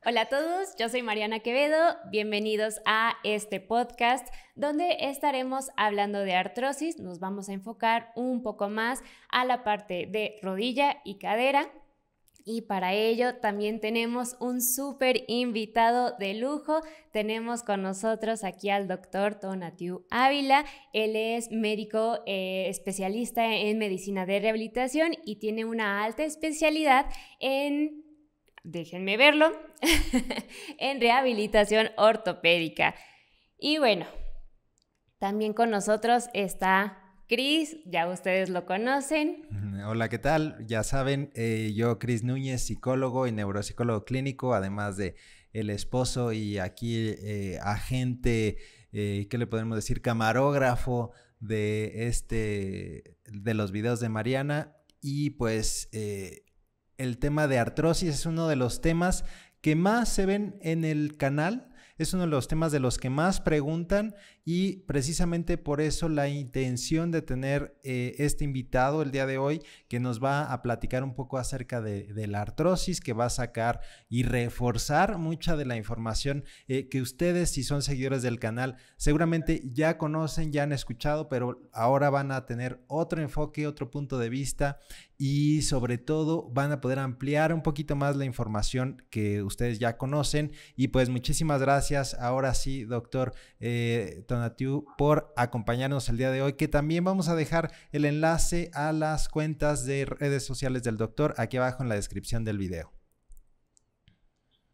Hola a todos, yo soy Mariana Quevedo, bienvenidos a este podcast donde estaremos hablando de artrosis. Nos vamos a enfocar un poco más a la parte de rodilla y cadera. Y para ello también tenemos un súper invitado de lujo. Tenemos con nosotros aquí al doctor Tonatiuh Ávila. Él es médico especialista en medicina de rehabilitación y tiene una alta especialidad en, déjenme verlo, en rehabilitación ortopédica. Y bueno, también con nosotros está Cris, ya ustedes lo conocen. Hola, ¿qué tal? Ya saben, yo Cris Núñez, psicólogo y neuropsicólogo clínico, además de el esposo y aquí agente, ¿qué le podemos decir? Camarógrafo de los videos de Mariana. Y pues el tema de artrosis es uno de los temas que más se ven en el canal. Es uno de los temas de los que más preguntan y precisamente por eso la intención de tener este invitado el día de hoy que nos va a platicar un poco acerca de la artrosis, que va a sacar y reforzar mucha de la información que ustedes, si son seguidores del canal, seguramente ya conocen, ya han escuchado, pero ahora van a tener otro enfoque, otro punto de vista y sobre todo van a poder ampliar un poquito más la información que ustedes ya conocen. Y pues muchísimas gracias ahora sí, doctor Tonatiuh, por acompañarnos el día de hoy, que también vamos a dejar el enlace a las cuentas de redes sociales del doctor aquí abajo en la descripción del video.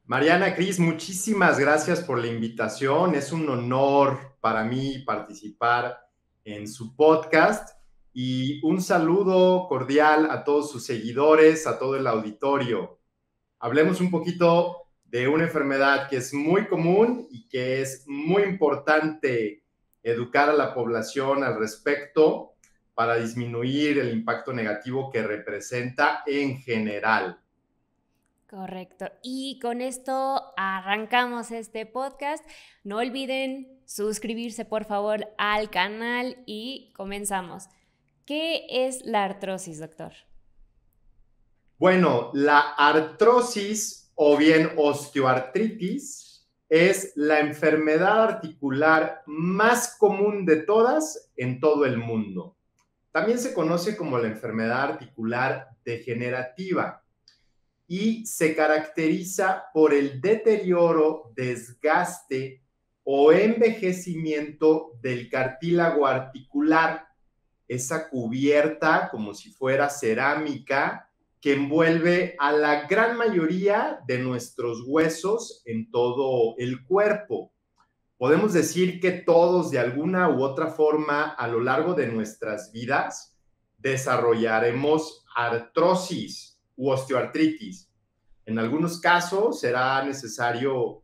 Mariana, Cris, muchísimas gracias por la invitación. Es un honor para mí participar en su podcast y un saludo cordial a todos sus seguidores, a todo el auditorio. Hablemos un poquito de una enfermedad que es muy común y que es muy importante educar a la población al respecto para disminuir el impacto negativo que representa en general. Correcto. Y con esto arrancamos este podcast. No olviden suscribirse, por favor, al canal y comenzamos. ¿Qué es la artrosis, doctor? Bueno, la artrosis o bien osteoartritis es la enfermedad articular más común de todas en todo el mundo. También se conoce como la enfermedad articular degenerativa y se caracteriza por el deterioro, desgaste o envejecimiento del cartílago articular, esa cubierta como si fuera cerámica que envuelve a la gran mayoría de nuestros huesos en todo el cuerpo. Podemos decir que todos de alguna u otra forma a lo largo de nuestras vidas desarrollaremos artrosis u osteoartritis. En algunos casos será necesario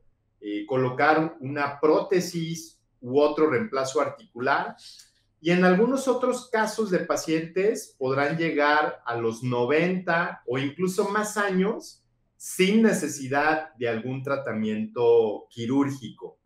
colocar una prótesis u otro reemplazo articular y en algunos otros casos de pacientes podrán llegar a los 90 o incluso más años sin necesidad de algún tratamiento quirúrgico.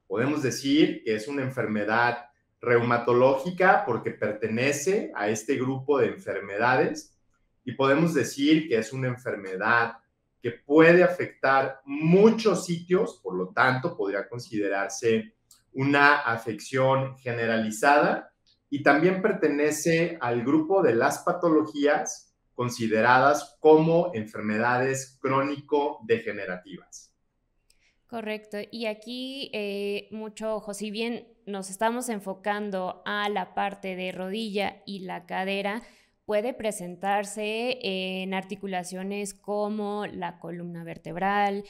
Podemos decir que es una enfermedad reumatológica porque pertenece a este grupo de enfermedades y podemos decir que es una enfermedad que puede afectar muchos sitios, por lo tanto podría considerarse una afección generalizada y también pertenece al grupo de las patologías consideradas como enfermedades crónico-degenerativas. Correcto. Y aquí mucho ojo, si bien nos estamos enfocando a la parte de rodilla y la cadera, puede presentarse en articulaciones como la columna vertebral,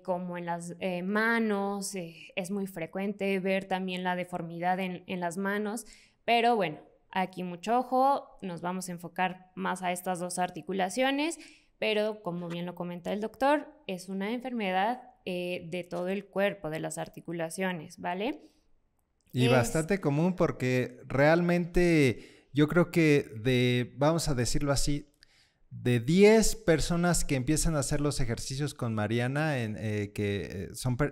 como en las manos. Es muy frecuente ver también la deformidad en las manos, pero bueno, aquí mucho ojo, nos vamos a enfocar más a estas dos articulaciones, pero como bien lo comenta el doctor, es una enfermedad de todo el cuerpo, de las articulaciones, ¿vale? Y bastante común porque realmente yo creo que vamos a decirlo así, de 10 personas que empiezan a hacer los ejercicios con Mariana,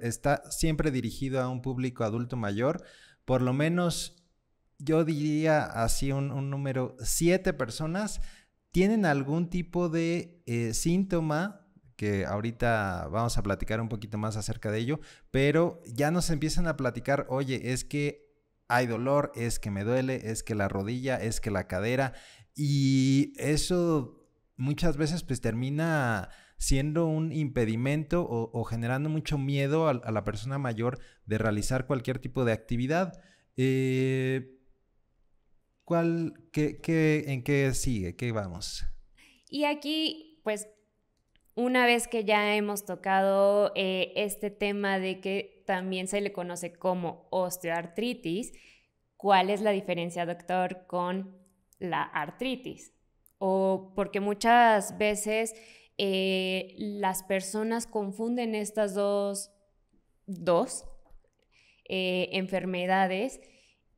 está siempre dirigido a un público adulto mayor, por lo menos yo diría así un número, 7 personas tienen algún tipo de síntoma que ahorita vamos a platicar un poquito más acerca de ello, pero ya nos empiezan a platicar, oye, es que hay dolor, es que me duele, es que la rodilla, es que la cadera, y eso muchas veces pues termina siendo un impedimento o generando mucho miedo a la persona mayor de realizar cualquier tipo de actividad. ¿En qué sigue? ¿Qué vamos? Y aquí, pues, una vez que ya hemos tocado este tema de que también se le conoce como osteoartritis, ¿cuál es la diferencia, doctor, con la artritis? O porque muchas veces las personas confunden estas dos enfermedades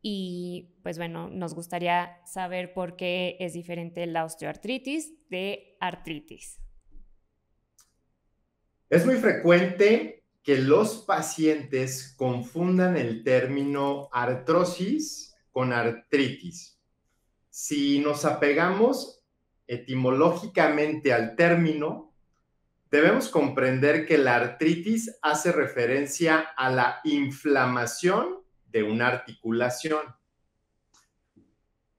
y pues bueno, nos gustaría saber por qué es diferente la osteoartritis de artritis. Es muy frecuente que los pacientes confundan el término artrosis con artritis. Si nos apegamos etimológicamente al término, debemos comprender que la artritis hace referencia a la inflamación de una articulación.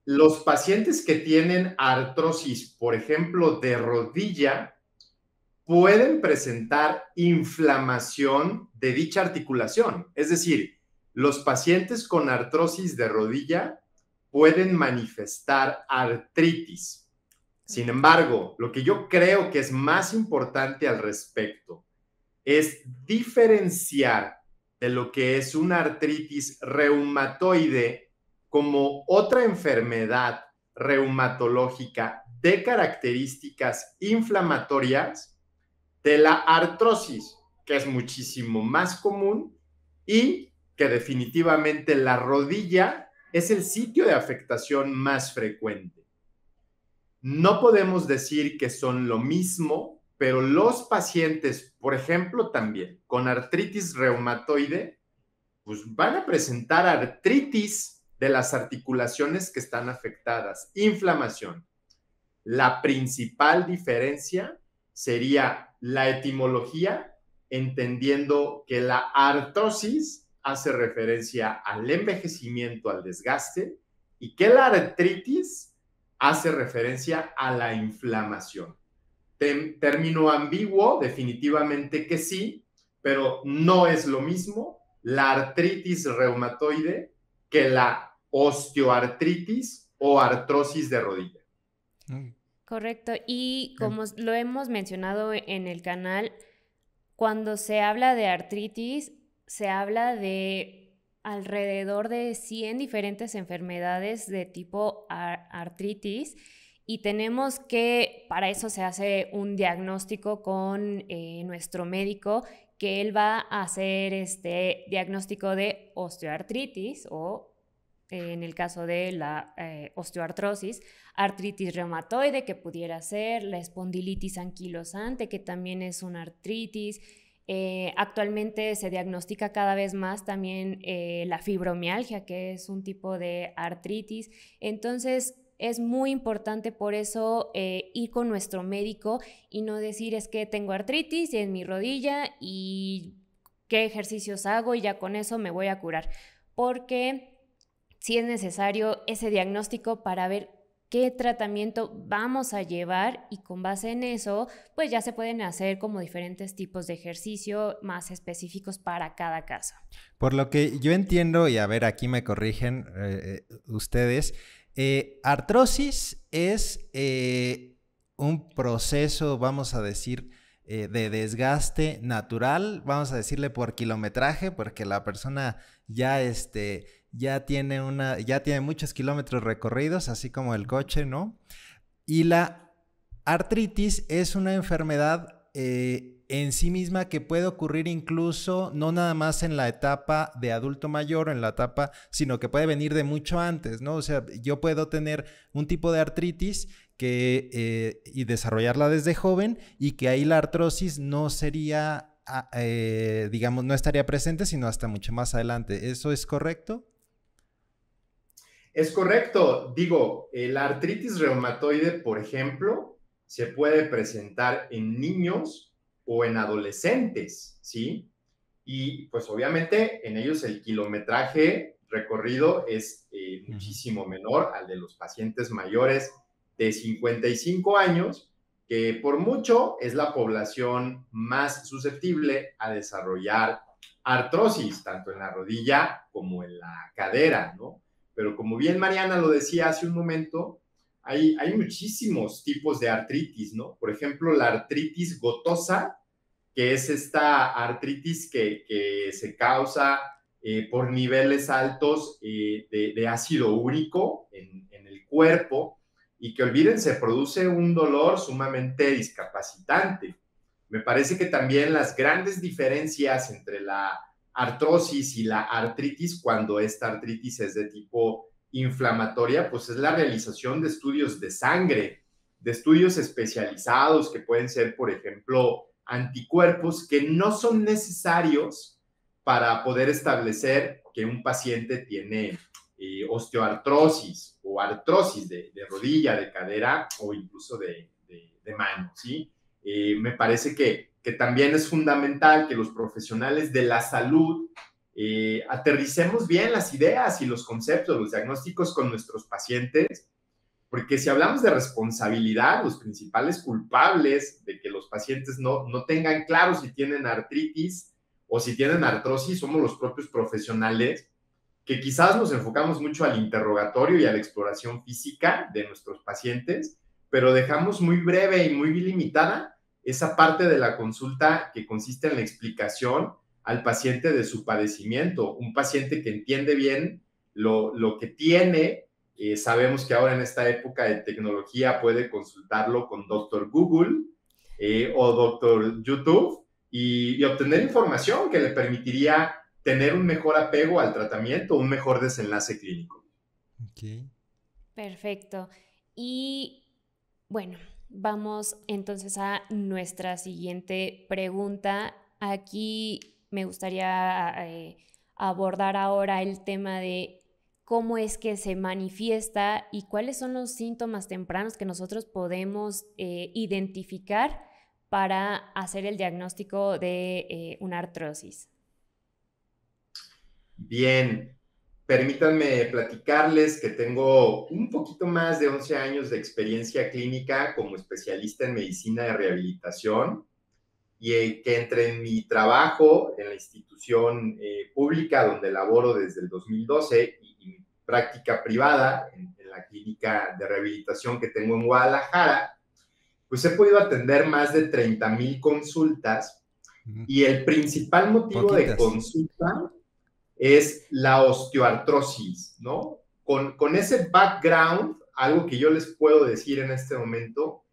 Los pacientes que tienen artrosis, por ejemplo, de rodilla, pueden presentar inflamación de dicha articulación. Es decir, los pacientes con artrosis de rodilla pueden manifestar artritis. Sin embargo, lo que yo creo que es más importante al respecto es diferenciar de lo que es una artritis reumatoide como otra enfermedad reumatológica de características inflamatorias de la artrosis, que es muchísimo más común y que definitivamente la rodilla es el sitio de afectación más frecuente. No podemos decir que son lo mismo, pero los pacientes, por ejemplo, también con artritis reumatoide, pues van a presentar artritis de las articulaciones que están afectadas, inflamación. La principal diferencia sería la etimología, entendiendo que la artrosis hace referencia al envejecimiento, al desgaste, y que la artritis hace referencia a la inflamación. Término ambiguo, definitivamente que sí, pero no es lo mismo la artritis reumatoide que la osteoartritis o artrosis de rodilla. Correcto. Y como lo hemos mencionado en el canal, cuando se habla de artritis, se habla de alrededor de 100 diferentes enfermedades de tipo artritis y tenemos que, para eso se hace un diagnóstico con nuestro médico, que él va a hacer este diagnóstico de osteoartritis o en el caso de la osteoartrosis, artritis reumatoide, que pudiera ser, la espondilitis anquilosante, que también es una artritis. Actualmente se diagnostica cada vez más también la fibromialgia, que es un tipo de artritis. Entonces, es muy importante por eso ir con nuestro médico y no decir es que tengo artritis en mi rodilla y qué ejercicios hago y ya con eso me voy a curar. Porque sí es necesario ese diagnóstico para ver qué tratamiento vamos a llevar y con base en eso, pues ya se pueden hacer como diferentes tipos de ejercicio más específicos para cada caso. Por lo que yo entiendo, y a ver, aquí me corrigen ustedes, artrosis es un proceso, vamos a decir, de desgaste natural, vamos a decirle por kilometraje, porque la persona ya tiene muchos kilómetros recorridos, así como el coche, ¿no? Y la artritis es una enfermedad en sí misma que puede ocurrir incluso no nada más en la etapa de adulto mayor, sino que puede venir de mucho antes, ¿no? O sea, yo puedo tener un tipo de artritis y desarrollarla desde joven y que ahí la artrosis no sería, digamos, no estaría presente, sino hasta mucho más adelante. ¿Eso es correcto? Es correcto. Digo, la artritis reumatoide, por ejemplo, se puede presentar en niños o en adolescentes, ¿sí? Y pues obviamente en ellos el kilometraje recorrido es muchísimo menor al de los pacientes mayores de 55 años, que por mucho es la población más susceptible a desarrollar artrosis, tanto en la rodilla como en la cadera, ¿no? Pero como bien Mariana lo decía hace un momento, hay muchísimos tipos de artritis, ¿no? Por ejemplo, la artritis gotosa, que es esta artritis que se causa por niveles altos de ácido úrico en el cuerpo, y que olvídense, produce un dolor sumamente discapacitante. Me parece que también las grandes diferencias entre la artrosis y la artritis, cuando esta artritis es de tipo inflamatoria, pues es la realización de estudios de sangre, de estudios especializados que pueden ser, por ejemplo, anticuerpos que no son necesarios para poder establecer que un paciente tiene osteoartrosis o artrosis de rodilla, de cadera o incluso de mano, ¿sí? Me parece que también es fundamental que los profesionales de la salud aterricemos bien las ideas y los conceptos, los diagnósticos con nuestros pacientes, porque si hablamos de responsabilidad, los principales culpables de que los pacientes no tengan claro si tienen artritis o si tienen artrosis somos los propios profesionales, que quizás nos enfocamos mucho al interrogatorio y a la exploración física de nuestros pacientes, pero dejamos muy breve y muy limitada esa parte de la consulta que consiste en la explicación al paciente de su padecimiento. Un paciente que entiende bien lo que tiene. Sabemos que ahora en esta época de tecnología puede consultarlo con Dr. Google o Dr. YouTube y obtener información que le permitiría tener un mejor apego al tratamiento, un mejor desenlace clínico. Okay. Perfecto. Y bueno, vamos entonces a nuestra siguiente pregunta. Aquí me gustaría abordar ahora el tema de cómo es que se manifiesta y cuáles son los síntomas tempranos que nosotros podemos identificar para hacer el diagnóstico de una artrosis. Bien, permítanme platicarles que tengo un poquito más de 11 años de experiencia clínica como especialista en medicina de rehabilitación y que entre mi trabajo en la institución pública donde laboro desde el 2012 y mi práctica privada en la clínica de rehabilitación que tengo en Guadalajara, pues he podido atender más de 30,000 consultas y el principal motivo de consulta es la osteoartrosis, ¿no? Con ese background, algo que yo les puedo decir en este momento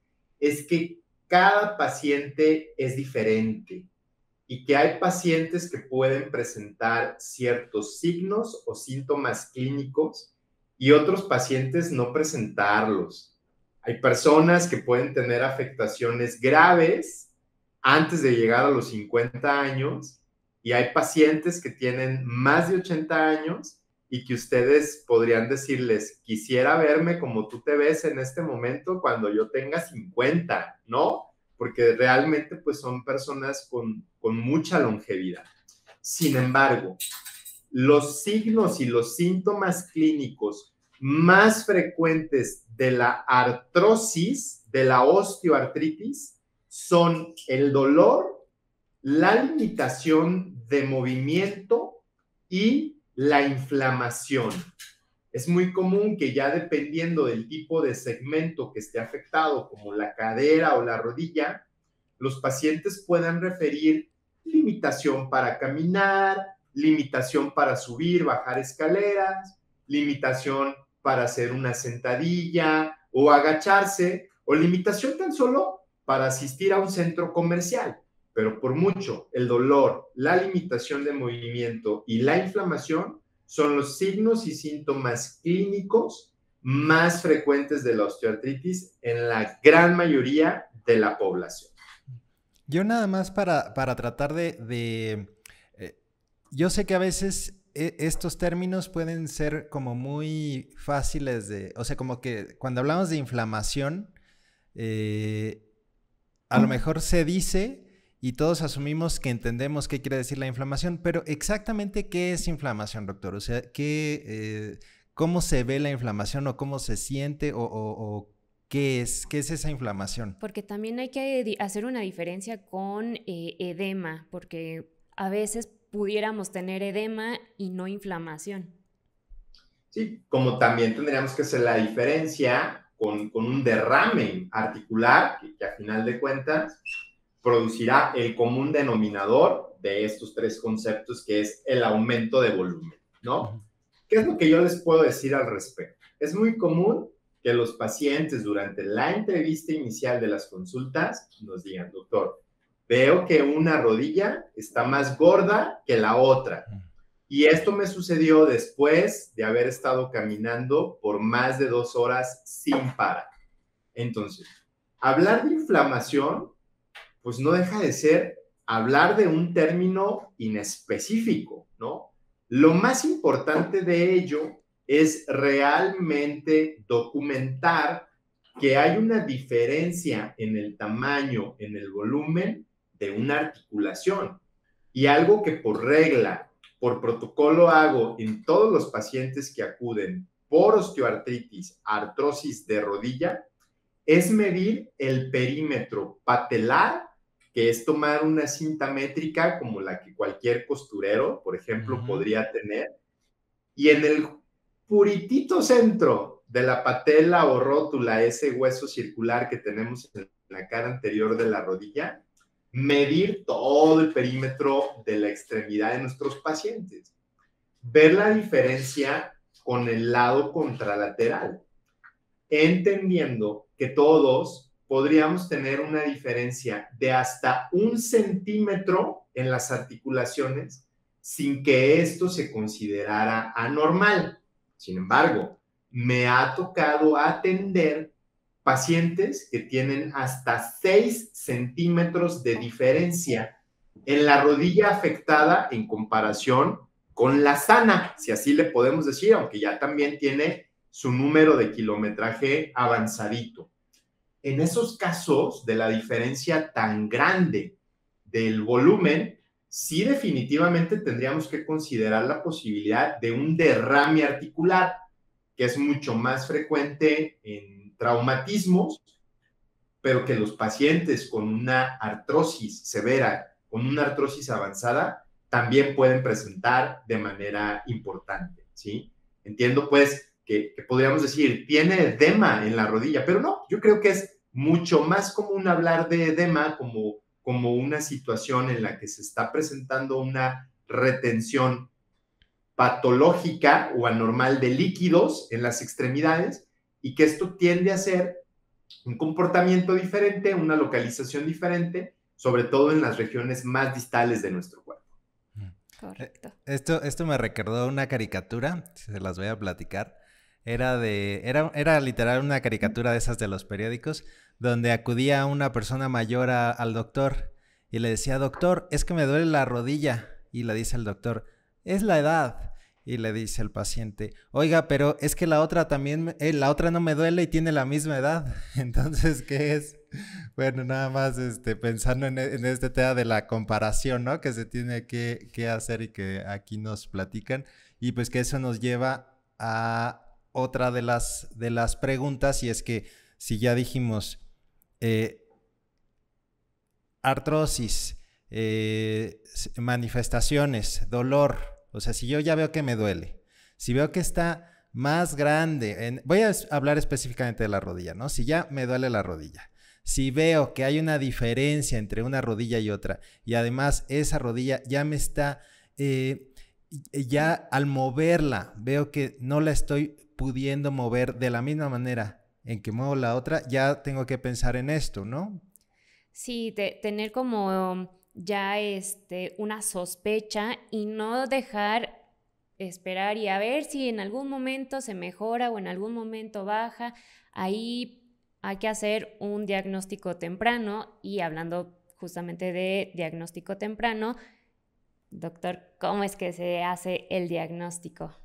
es que cada paciente es diferente y que hay pacientes que pueden presentar ciertos signos o síntomas clínicos y otros pacientes no presentarlos. Hay personas que pueden tener afectaciones graves antes de llegar a los 50 años y hay pacientes que tienen más de 80 años y que ustedes podrían decirles, quisiera verme como tú te ves en este momento cuando yo tenga 50, ¿no? Porque realmente pues son personas con mucha longevidad. Sin embargo, los signos y los síntomas clínicos más frecuentes de la artrosis, de la osteoartritis, son el dolor, la limitación de movimiento y la inflamación. Es muy común que ya dependiendo del tipo de segmento que esté afectado, como la cadera o la rodilla, los pacientes puedan referir limitación para caminar, limitación para subir, bajar escaleras, limitación para hacer una sentadilla o agacharse, o limitación tan solo para asistir a un centro comercial. Pero por mucho, el dolor, la limitación de movimiento y la inflamación son los signos y síntomas clínicos más frecuentes de la osteoartritis en la gran mayoría de la población. Yo nada más para tratar yo sé que a veces estos términos pueden ser como muy fáciles o sea, como que cuando hablamos de inflamación, a lo mejor se dice y todos asumimos que entendemos qué quiere decir la inflamación, pero exactamente qué es inflamación, doctor. O sea, ¿cómo se ve la inflamación o cómo se siente o qué es esa inflamación? Porque también hay que hacer una diferencia con edema, porque a veces pudiéramos tener edema y no inflamación. Sí, como también tendríamos que hacer la diferencia con un derrame articular, que a final de cuentas producirá el común denominador de estos tres conceptos, que es el aumento de volumen, ¿no? ¿Qué es lo que yo les puedo decir al respecto? Es muy común que los pacientes durante la entrevista inicial de las consultas nos digan, doctor, veo que una rodilla está más gorda que la otra. Y esto me sucedió después de haber estado caminando por más de 2 horas sin parar. Entonces, hablar de inflamación, pues no deja de ser hablar de un término inespecífico, ¿no? Lo más importante de ello es realmente documentar que hay una diferencia en el tamaño, en el volumen de una articulación. Y algo que por regla, por protocolo hago en todos los pacientes que acuden por osteoartritis, artrosis de rodilla, es medir el perímetro patelar, que es tomar una cinta métrica como la que cualquier costurero, por ejemplo, podría tener, y en el puritito centro de la patela o rótula, ese hueso circular que tenemos en la cara anterior de la rodilla, medir todo el perímetro de la extremidad de nuestros pacientes. Ver la diferencia con el lado contralateral, entendiendo que todos podríamos tener una diferencia de hasta 1 centímetro en las articulaciones sin que esto se considerara anormal. Sin embargo, me ha tocado atender pacientes que tienen hasta 6 centímetros de diferencia en la rodilla afectada en comparación con la sana, si así le podemos decir, aunque ya también tiene su número de kilometraje avanzadito. En esos casos de la diferencia tan grande del volumen, sí definitivamente tendríamos que considerar la posibilidad de un derrame articular, que es mucho más frecuente en traumatismos, pero que los pacientes con una artrosis severa, con una artrosis avanzada, también pueden presentar de manera importante, ¿sí? Entiendo, pues, que podríamos decir, tiene edema en la rodilla, pero no, yo creo que es mucho más común hablar de edema como una situación en la que se está presentando una retención patológica o anormal de líquidos en las extremidades y que esto tiende a ser un comportamiento diferente, una localización diferente, sobre todo en las regiones más distales de nuestro cuerpo. Correcto. Esto me recordó una caricatura, se las voy a platicar. Era literal una caricatura de esas de los periódicos, donde acudía una persona mayor al doctor y le decía, doctor, es que me duele la rodilla. Y le dice el doctor, es la edad. Y le dice el paciente, oiga, pero es que la otra también, la otra no me duele y tiene la misma edad. Entonces, ¿qué es? Bueno, nada más pensando en este tema de la comparación, ¿no? Que se tiene que hacer y que aquí nos platican. Y pues que eso nos lleva a otra de las preguntas, y es que si ya dijimos artrosis, manifestaciones, dolor, o sea, si yo ya veo que me duele, si veo que está más grande, voy a hablar específicamente de la rodilla, ¿no? Si ya me duele la rodilla, si veo que hay una diferencia entre una rodilla y otra, y además esa rodilla ya me está, ya al moverla, veo que no la estoy pudiendo mover de la misma manera en que muevo la otra, ya tengo que pensar en esto, ¿no? Sí, tener como ya una sospecha y no dejar esperar y a ver si en algún momento se mejora o en algún momento baja. Ahí hay que hacer un diagnóstico temprano, y hablando justamente de diagnóstico temprano, doctor, ¿cómo es que se hace el diagnóstico?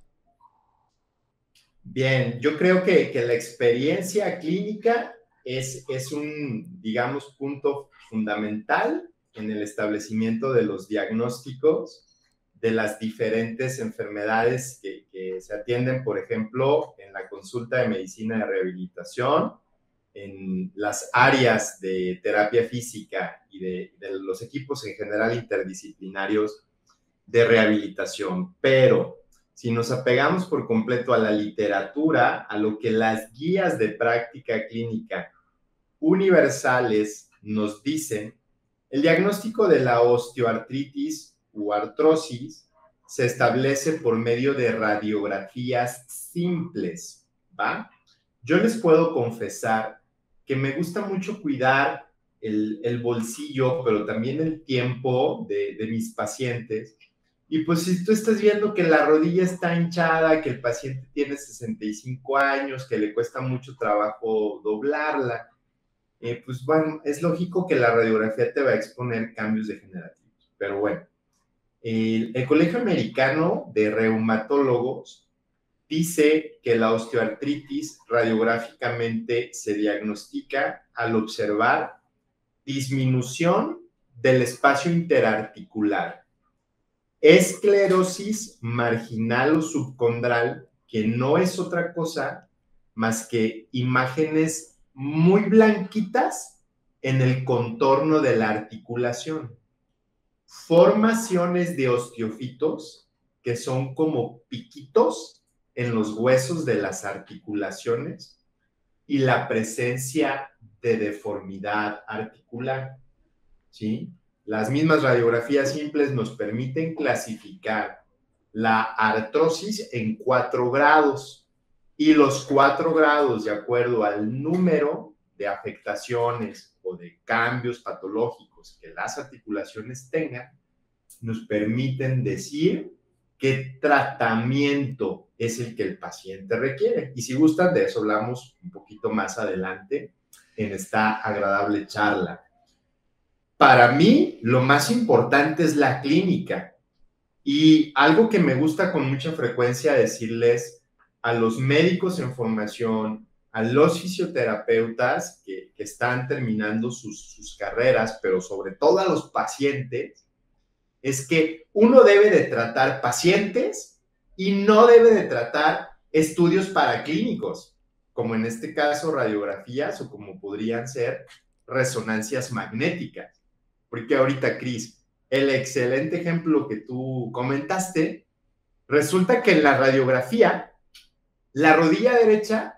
Bien, yo creo que la experiencia clínica es un, digamos, punto fundamental en el establecimiento de los diagnósticos de las diferentes enfermedades que se atienden, por ejemplo, en la consulta de medicina de rehabilitación, en las áreas de terapia física y de los equipos en general interdisciplinarios de rehabilitación. Pero si nos apegamos por completo a la literatura, a lo que las guías de práctica clínica universales nos dicen, el diagnóstico de la osteoartritis u artrosis se establece por medio de radiografías simples, ¿va? Yo les puedo confesar que me gusta mucho cuidar el bolsillo, pero también el tiempo de mis pacientes. Y pues si tú estás viendo que la rodilla está hinchada, que el paciente tiene 65 años, que le cuesta mucho trabajo doblarla, pues bueno, es lógico que la radiografía te va a exponer cambios degenerativos. Pero bueno, el Colegio Americano de Reumatólogos dice que la osteoartritis radiográficamente se diagnostica al observar disminución del espacio interarticular, esclerosis marginal o subcondral, que no es otra cosa más que imágenes muy blanquitas en el contorno de la articulación. Formaciones de osteofitos que son como piquitos en los huesos de las articulaciones y la presencia de deformidad articular, ¿sí? Las mismas radiografías simples nos permiten clasificar la artrosis en 4 grados y los 4 grados, de acuerdo al número de afectaciones o de cambios patológicos que las articulaciones tengan, nos permiten decir qué tratamiento es el que el paciente requiere. Y si gustan, de eso hablamos un poquito más adelante en esta agradable charla. Para mí, lo más importante es la clínica. Y algo que me gusta con mucha frecuencia decirles a los médicos en formación, a los fisioterapeutas que están terminando sus carreras, pero sobre todo a los pacientes, es que uno debe de tratar pacientes y no debe de tratar estudios paraclínicos, como en este caso radiografías o como podrían ser resonancias magnéticas. Porque ahorita, Cris, el excelente ejemplo que tú comentaste, resulta que en la radiografía, la rodilla derecha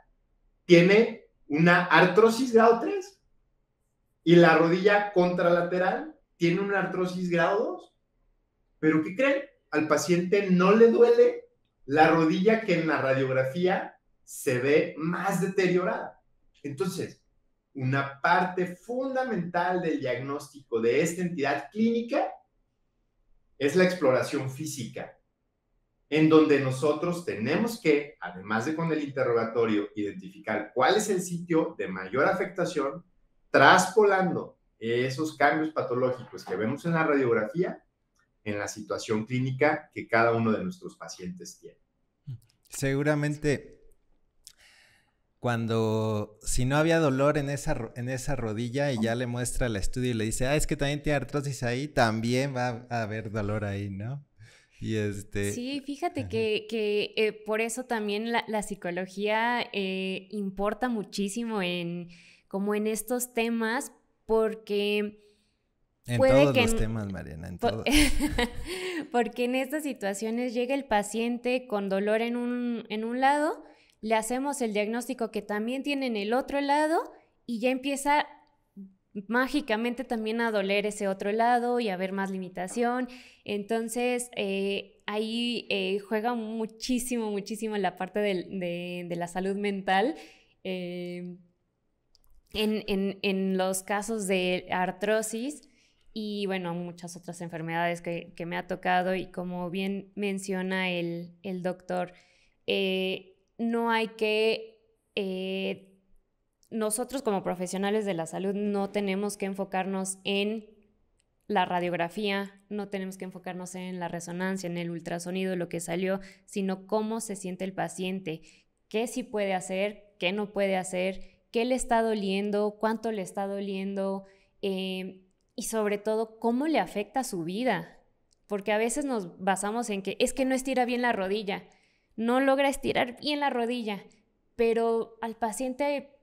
tiene una artrosis grado 3 y la rodilla contralateral tiene una artrosis grado 2. ¿Pero qué creen? Al paciente no le duele la rodilla que en la radiografía se ve más deteriorada. Entonces, una parte fundamental del diagnóstico de esta entidad clínica es la exploración física, en donde nosotros tenemos que, además de con el interrogatorio, identificar cuál es el sitio de mayor afectación, traspolando esos cambios patológicos que vemos en la radiografía en la situación clínica que cada uno de nuestros pacientes tiene. Seguramente si no había dolor en esa rodilla y ya le muestra el estudio y le dice, es que también tiene artrosis ahí, también va a haber dolor ahí, ¿no? Y Sí, fíjate que por eso también la psicología importa muchísimo como en estos temas, porque en puede todos que los temas, Mariana, en todos. Porque en estas situaciones llega el paciente con dolor en un lado, le hacemos el diagnóstico que también tiene en el otro lado y ya empieza mágicamente también a doler ese otro lado y a haber más limitación. Entonces, ahí juega muchísimo la parte de la salud mental. En los casos de artrosis y, bueno, muchas otras enfermedades que me ha tocado y como bien menciona el doctor, no hay que... nosotros como profesionales de la salud no tenemos que enfocarnos en la radiografía, no tenemos que enfocarnos en la resonancia, en el ultrasonido, lo que salió, sino cómo se siente el paciente, qué sí puede hacer, qué no puede hacer, qué le está doliendo, cuánto le está doliendo, y y sobre todo cómo le afecta a su vida. Porque a veces nos basamos en que es que no estira bien la rodilla, no logra estirar bien la rodilla, pero al paciente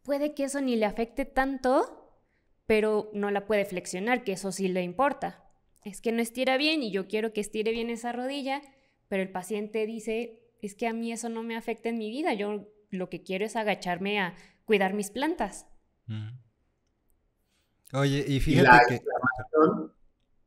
puede que eso ni le afecte tanto, pero no la puede flexionar, que eso sí le importa. Es que no estira bien y yo quiero que estire bien esa rodilla, pero el paciente dice, es que a mí eso no me afecta en mi vida, yo lo que quiero es agacharme a cuidar mis plantas. Oye, y Y fíjate la que... inflamación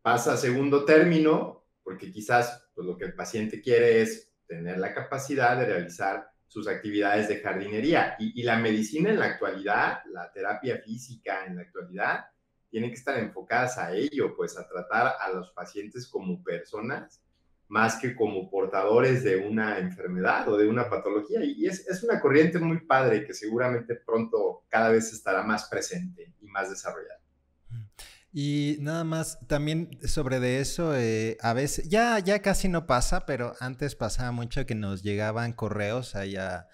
pasa a segundo término, porque quizás pues, lo que el paciente quiere es tener la capacidad de realizar sus actividades de jardinería. Y la medicina en la actualidad, la terapia física en la actualidad, tienen que estar enfocadas a ello, pues a tratar a los pacientes como personas, más que como portadores de una enfermedad o de una patología. Y es una corriente muy padre que seguramente pronto cada vez estará más presente y más desarrollada. Y nada más, también sobre de eso, a veces, ya casi no pasa, pero antes pasaba mucho que nos llegaban correos allá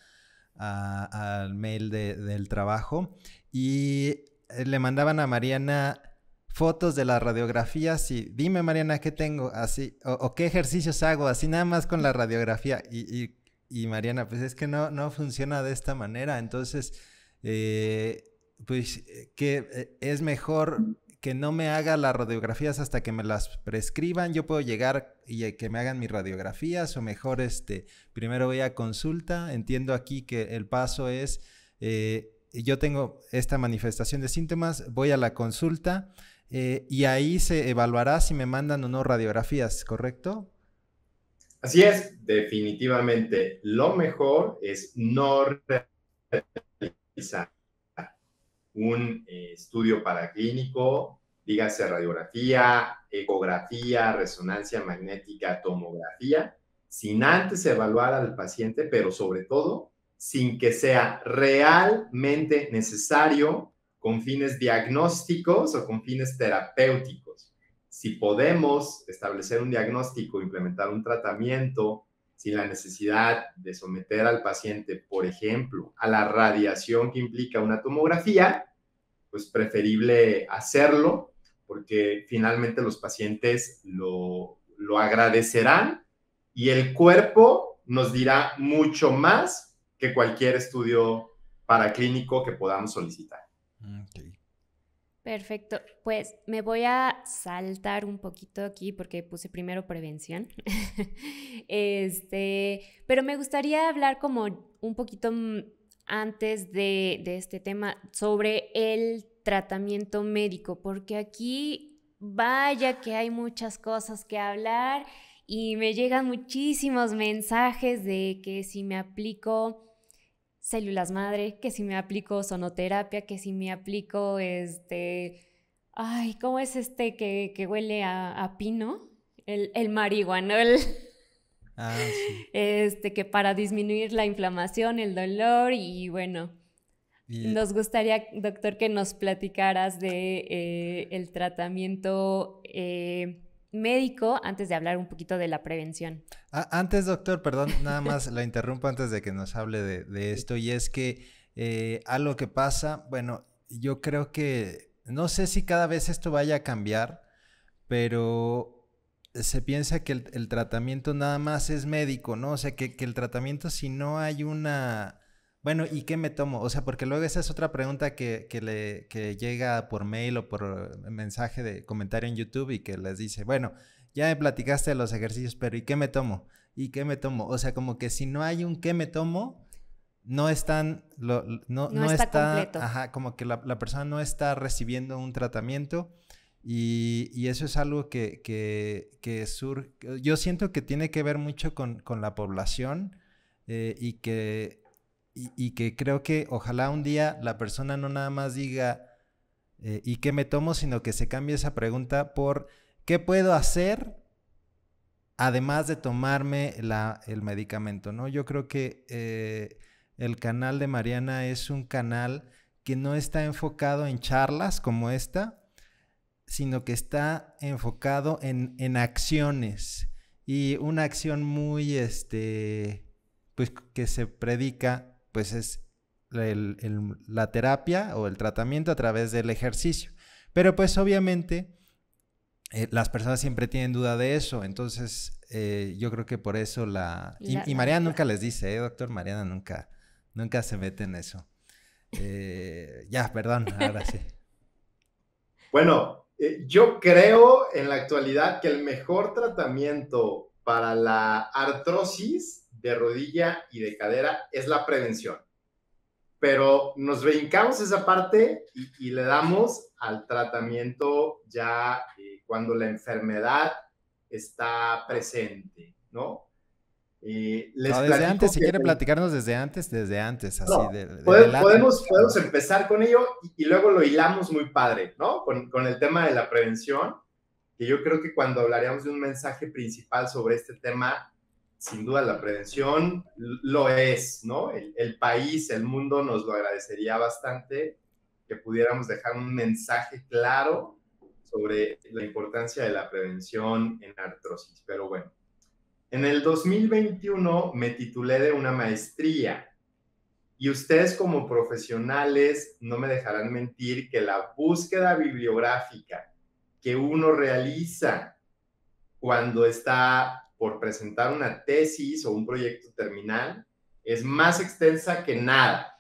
al mail del trabajo y le mandaban a Mariana fotos de las radiografías y dime Mariana qué tengo, así, o qué ejercicios hago, así nada más con la radiografía y Mariana, pues es que no funciona de esta manera, entonces, pues que es mejor que no me haga las radiografías hasta que me las prescriban, yo puedo llegar y que me hagan mis radiografías o mejor primero voy a consulta, entiendo aquí que el paso es, yo tengo esta manifestación de síntomas, voy a la consulta y ahí se evaluará si me mandan o no radiografías, ¿correcto? Así es, definitivamente lo mejor es no realizar un estudio paraclínico, dígase radiografía, ecografía, resonancia magnética, tomografía, sin antes evaluar al paciente, pero sobre todo sin que sea realmente necesario con fines diagnósticos o con fines terapéuticos. Si podemos establecer un diagnóstico, implementar un tratamiento, sin la necesidad de someter al paciente, por ejemplo, a la radiación que implica una tomografía, pues preferible hacerlo, porque finalmente los pacientes lo agradecerán y el cuerpo nos dirá mucho más que cualquier estudio paraclínico que podamos solicitar. Okay. Perfecto, pues me voy a saltar un poquito aquí porque puse primero prevención. Pero me gustaría hablar como un poquito antes de este tema sobre el tratamiento médico, porque aquí vaya que hay muchas cosas que hablar y me llegan muchísimos mensajes de que si me aplico células madre, que si me aplico sonoterapia, que si me aplico ay, ¿cómo es que huele a pino? El marihuanol. Ah, sí. Que para disminuir la inflamación, el dolor y bueno, nos gustaría, doctor, que nos platicaras de el tratamiento médico antes de hablar un poquito de la prevención. Antes, doctor, perdón, nada más la interrumpo antes de que nos hable de esto, y es que algo que pasa, bueno, yo creo que, no sé si cada vez esto vaya a cambiar, pero se piensa que el tratamiento nada más es médico, ¿no? O sea, que el tratamiento si no hay una... Bueno, ¿y qué me tomo? O sea, porque luego esa es otra pregunta que llega por mail o por mensaje de comentario en YouTube y que les dice, bueno, ya me platicaste de los ejercicios, pero ¿y qué me tomo? ¿Y qué me tomo? O sea, como que si no hay un qué me tomo, no están, no está completo. Ajá, como que la persona no está recibiendo un tratamiento y eso es algo yo siento que tiene que ver mucho con la población y que creo que ojalá un día la persona no nada más diga ¿y qué me tomo? Sino que se cambie esa pregunta por ¿qué puedo hacer además de tomarme el medicamento? ¿No? Yo creo que el canal de Mariana es un canal que no está enfocado en charlas como esta, sino que está enfocado en acciones y una acción muy pues que se predica pues es la terapia o el tratamiento a través del ejercicio. Pero pues obviamente las personas siempre tienen duda de eso, entonces yo creo que por eso y Mariana nunca les dice, doctor, Mariana nunca se mete en eso. Ya, perdón, ahora sí. Bueno, yo creo en la actualidad que el mejor tratamiento para la artrosis de rodilla y de cadera es la prevención. Pero nos brincamos esa parte y le damos al tratamiento ya cuando la enfermedad está presente, ¿no? Les desde antes, si que, quiere platicarnos desde antes, así. No, podemos empezar con ello y luego lo hilamos muy padre, ¿no? Con el tema de la prevención, que yo creo que cuando hablaríamos de un mensaje principal sobre este tema, sin duda la prevención lo es, ¿no? El país, el mundo nos lo agradecería bastante que pudiéramos dejar un mensaje claro sobre la importancia de la prevención en artrosis. Pero bueno, en el 2021 me titulé de una maestría y ustedes como profesionales no me dejarán mentir que la búsqueda bibliográfica que uno realiza cuando está por presentar una tesis o un proyecto terminal es más extensa que nada.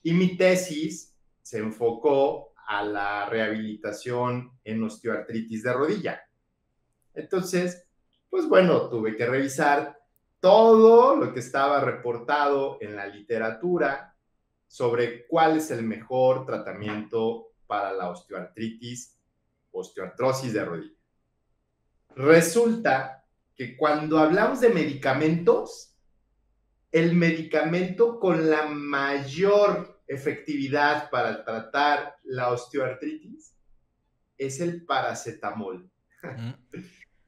Y mi tesis se enfocó a la rehabilitación en osteoartritis de rodilla. Entonces, pues bueno, tuve que revisar todo lo que estaba reportado en la literatura sobre cuál es el mejor tratamiento para la osteoartrosis de rodilla. Resulta que cuando hablamos de medicamentos, el medicamento con la mayor efectividad para tratar la osteoartritis es el paracetamol.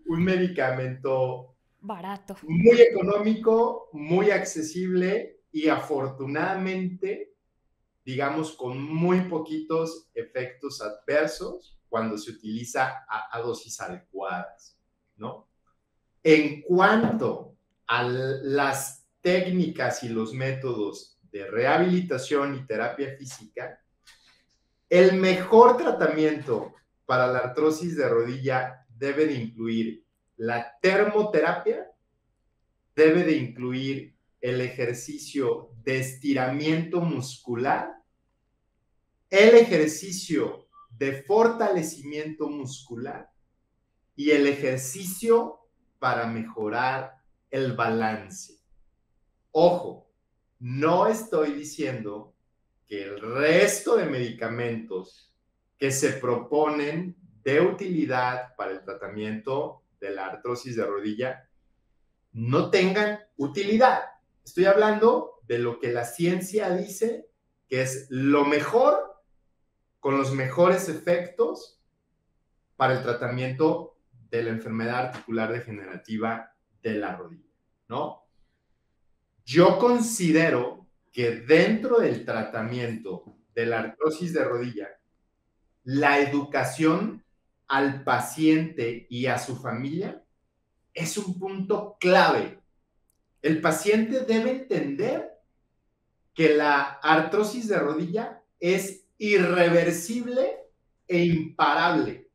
Un medicamento barato, muy económico, muy accesible y afortunadamente, digamos, con muy poquitos efectos adversos cuando se utiliza a dosis adecuadas, ¿no? En cuanto a las técnicas y los métodos de rehabilitación y terapia física, el mejor tratamiento para la artrosis de rodilla debe de incluir la termoterapia, debe de incluir el ejercicio de estiramiento muscular, el ejercicio de fortalecimiento muscular y el ejercicio para mejorar el balance. Ojo, no estoy diciendo que el resto de medicamentos que se proponen de utilidad para el tratamiento de la artrosis de rodilla no tengan utilidad. Estoy hablando de lo que la ciencia dice que es lo mejor con los mejores efectos para el tratamiento de la enfermedad articular degenerativa de la rodilla, ¿no? Yo considero que dentro del tratamiento de la artrosis de rodilla, la educación al paciente y a su familia es un punto clave. El paciente debe entender que la artrosis de rodilla es irreversible e imparable.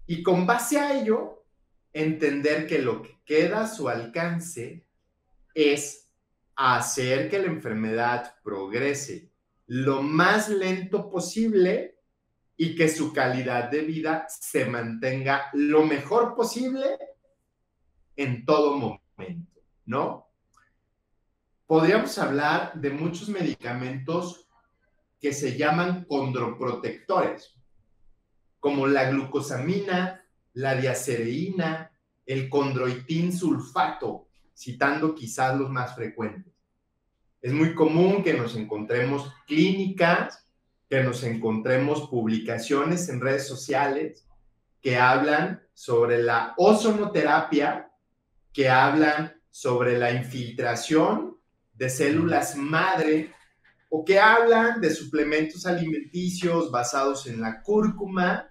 Y con base a ello, entender que lo que queda a su alcance es hacer que la enfermedad progrese lo más lento posible y que su calidad de vida se mantenga lo mejor posible en todo momento, ¿no? Podríamos hablar de muchos medicamentos que se llaman condroprotectores, como la glucosamina, la diacereína, el condroitin sulfato, citando quizás los más frecuentes. Es muy común que nos encontremos clínicas, que nos encontremos publicaciones en redes sociales que hablan sobre la ozonoterapia, que hablan sobre la infiltración de células madre o que hablan de suplementos alimenticios basados en la cúrcuma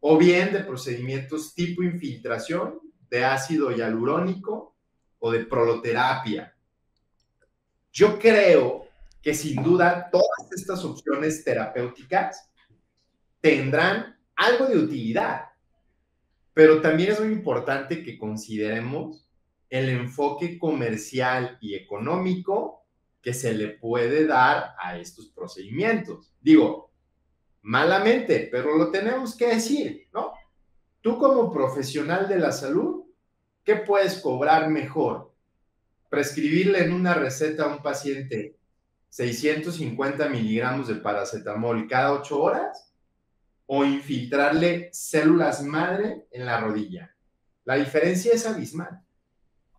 o bien de procedimientos tipo infiltración de ácido hialurónico o de proloterapia. Yo creo que sin duda todas estas opciones terapéuticas tendrán algo de utilidad, pero también es muy importante que consideremos el enfoque comercial y económico que se le puede dar a estos procedimientos. Digo, malamente, pero lo tenemos que decir, ¿no? Tú como profesional de la salud, ¿qué puedes cobrar mejor? Prescribirle en una receta a un paciente 650 miligramos de paracetamol cada 8 horas o infiltrarle células madre en la rodilla. La diferencia es abismal.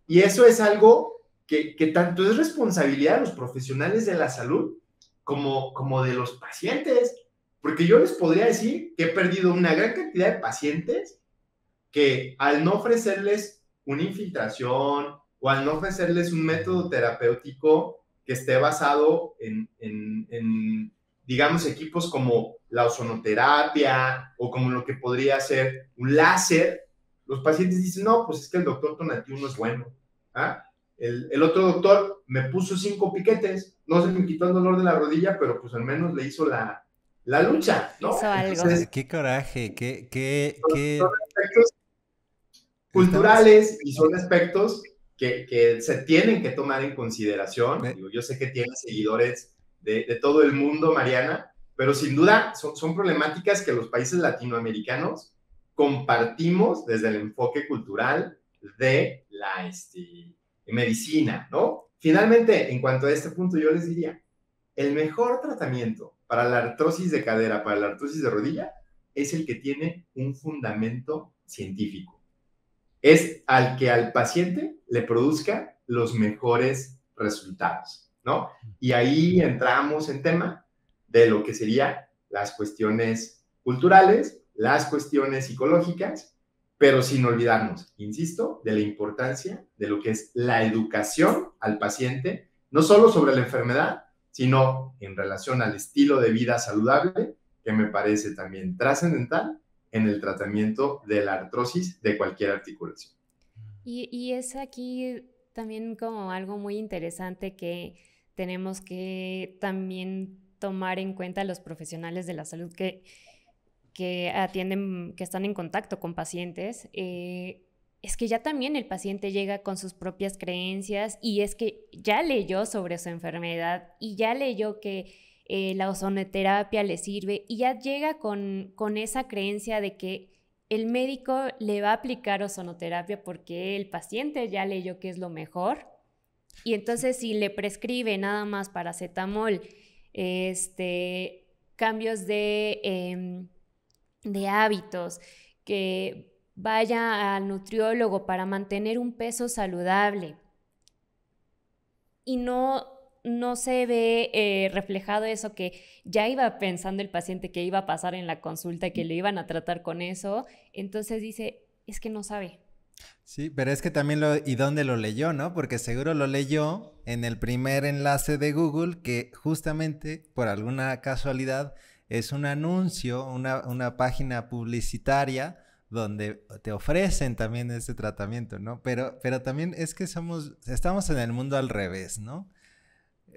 Y eso es algo que tanto es responsabilidad de los profesionales de la salud como de los pacientes. Porque yo les podría decir que he perdido una gran cantidad de pacientes que al no ofrecerles una infiltración o al no ofrecerles un método terapéutico que esté basado en digamos, equipos como la ozonoterapia o como lo que podría ser un láser, los pacientes dicen, no, pues es que el doctor Tonatiuh no es bueno. ¿Ah? El otro doctor me puso 5 piquetes, no se me quitó el dolor de la rodilla, pero pues al menos le hizo la lucha, ¿no? Hizo algo. Entonces, Qué coraje, son aspectos estamos... culturales y son aspectos que se tienen que tomar en consideración. Digo, yo sé que tienes seguidores de todo el mundo, Mariana, pero sin duda son problemáticas que los países latinoamericanos compartimos desde el enfoque cultural de la medicina, ¿no? Finalmente, en cuanto a este punto, yo les diría, el mejor tratamiento para la artrosis de cadera, para la artrosis de rodilla, es el que tiene un fundamento científico. Es al que al paciente le produzca los mejores resultados, ¿no? Y ahí entramos en tema de lo que serían las cuestiones culturales, las cuestiones psicológicas, pero sin olvidarnos, insisto, de la importancia de lo que es la educación al paciente, no solo sobre la enfermedad, sino en relación al estilo de vida saludable, que me parece también trascendental en el tratamiento de la artrosis de cualquier articulación. Y es aquí también como algo muy interesante que tenemos que también tomar en cuenta los profesionales de la salud que atienden, que están en contacto con pacientes. Es que ya también el paciente llega con sus propias creencias y es que ya leyó sobre su enfermedad y ya leyó que la ozonoterapia le sirve y ya llega con esa creencia de que el médico le va a aplicar ozonoterapia porque el paciente ya leyó que es lo mejor. Y entonces si le prescribe nada más paracetamol, cambios de hábitos, que vaya al nutriólogo para mantener un peso saludable y no se ve reflejado eso que ya iba pensando el paciente que iba a pasar en la consulta, que le iban a tratar con eso, entonces dice, es que no sabe. Sí, pero es que también ¿y dónde lo leyó, no? Porque seguro lo leyó en el primer enlace de Google que justamente, por alguna casualidad, es un anuncio, una página publicitaria donde te ofrecen también ese tratamiento, ¿no? Pero también es que estamos en el mundo al revés, ¿no?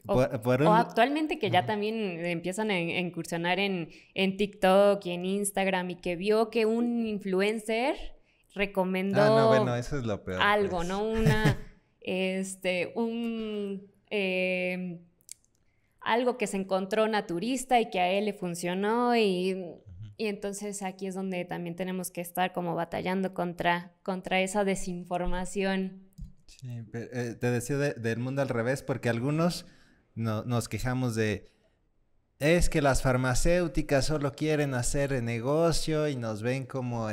O actualmente que ya también empiezan a incursionar en TikTok y en Instagram y que vio que un influencer recomendó no, bueno, eso es lo peor, algo, pues. ¿no? Algo que se encontró naturista y que a él le funcionó y entonces aquí es donde también tenemos que estar como batallando contra esa desinformación. Sí, te decía del mundo al revés porque algunos nos quejamos de es que las farmacéuticas solo quieren hacer negocio y nos ven como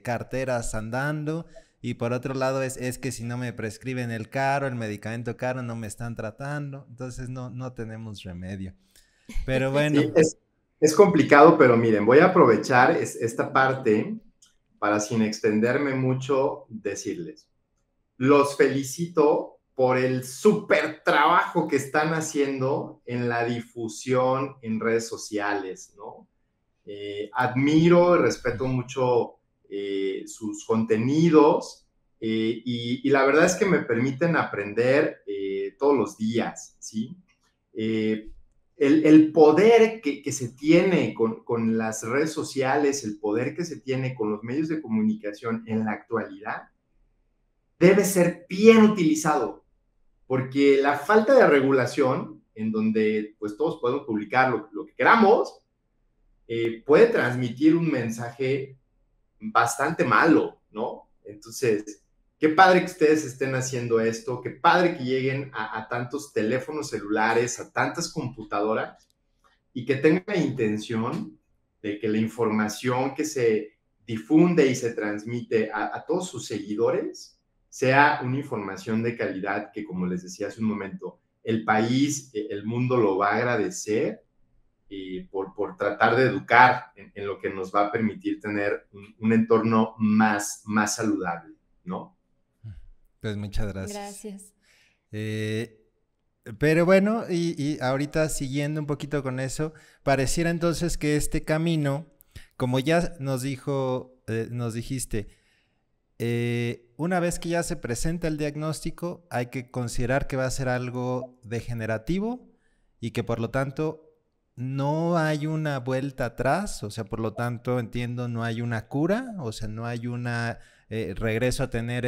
carteras andando, y por otro lado es que si no me prescriben el medicamento caro no me están tratando, entonces no tenemos remedio. Pero bueno. Sí, es complicado, pero miren, voy a aprovechar esta parte para, sin extenderme mucho, decirles, los felicito por el súper trabajo que están haciendo en la difusión en redes sociales, ¿no? Admiro y respeto mucho sus contenidos y la verdad es que me permiten aprender todos los días, ¿sí? el poder que se tiene con las redes sociales, el poder que se tiene con los medios de comunicación en la actualidad, debe ser bien utilizado, porque la falta de regulación, en donde pues todos podemos publicar lo que queramos, puede transmitir un mensaje bastante malo, ¿no? Entonces, qué padre que ustedes estén haciendo esto, qué padre que lleguen a tantos teléfonos celulares, a tantas computadoras, y que tengan la intención de que la información que se difunde y se transmite a todos sus seguidores sea una información de calidad que, como les decía hace un momento, el país, el mundo lo va a agradecer por tratar de educar en lo que nos va a permitir tener un entorno más saludable, ¿no? Pues muchas gracias. Gracias. Pero bueno, y ahorita siguiendo un poquito con eso, pareciera entonces que este camino, como ya nos dijiste, una vez que ya se presenta el diagnóstico, hay que considerar que va a ser algo degenerativo y que por lo tanto no hay una vuelta atrás, o sea, por lo tanto entiendo no hay una cura, o sea, no hay una regreso a tener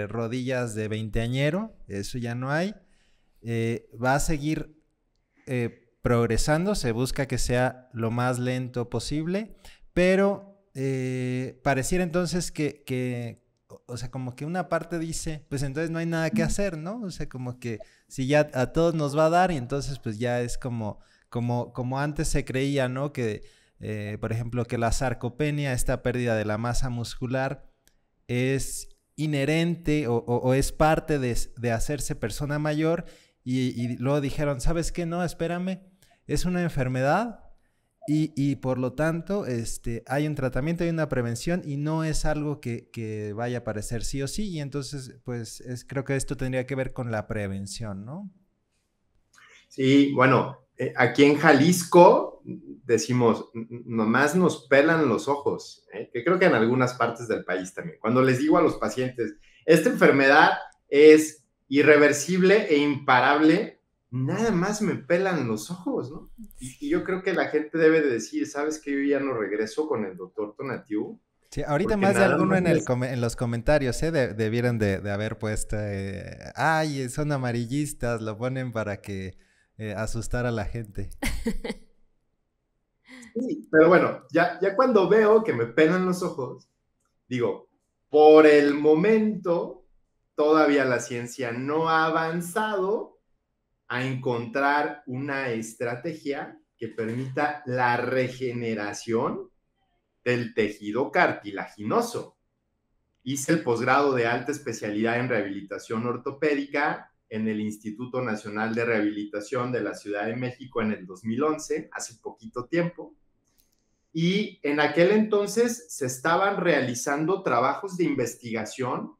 rodillas de veinteañero, eso ya no hay. Va a seguir progresando, se busca que sea lo más lento posible, pero pareciera entonces o sea, como que una parte dice, pues entonces no hay nada que hacer, ¿no? O sea, como que si ya a todos nos va a dar y entonces pues ya es como antes se creía, ¿no? Que, por ejemplo, que la sarcopenia, esta pérdida de la masa muscular, es inherente o es parte de hacerse persona mayor y luego dijeron, ¿sabes qué? No, espérame, es una enfermedad y por lo tanto hay un tratamiento, hay una prevención y no es algo que vaya a aparecer sí o sí y entonces pues creo que esto tendría que ver con la prevención, ¿no? Sí, bueno, aquí en Jalisco decimos, nomás nos pelan los ojos, que creo que en algunas partes del país también. Cuando les digo a los pacientes, esta enfermedad es irreversible e imparable, nada más me pelan los ojos, ¿no? Y yo creo que la gente debe de decir, ¿sabes qué? Yo ya no regreso con el doctor Tonatiuh. Sí, ahorita más de alguno en los comentarios, debieron de haber puesto, ay, son amarillistas, lo ponen para que asustar a la gente. Sí, pero bueno, ya cuando veo que me pelan los ojos, digo, por el momento, todavía la ciencia no ha avanzado a encontrar una estrategia que permita la regeneración del tejido cartilaginoso. Hice el posgrado de alta especialidad en rehabilitación ortopédica en el Instituto Nacional de Rehabilitación de la Ciudad de México en el 2011, hace poquito tiempo. Y en aquel entonces se estaban realizando trabajos de investigación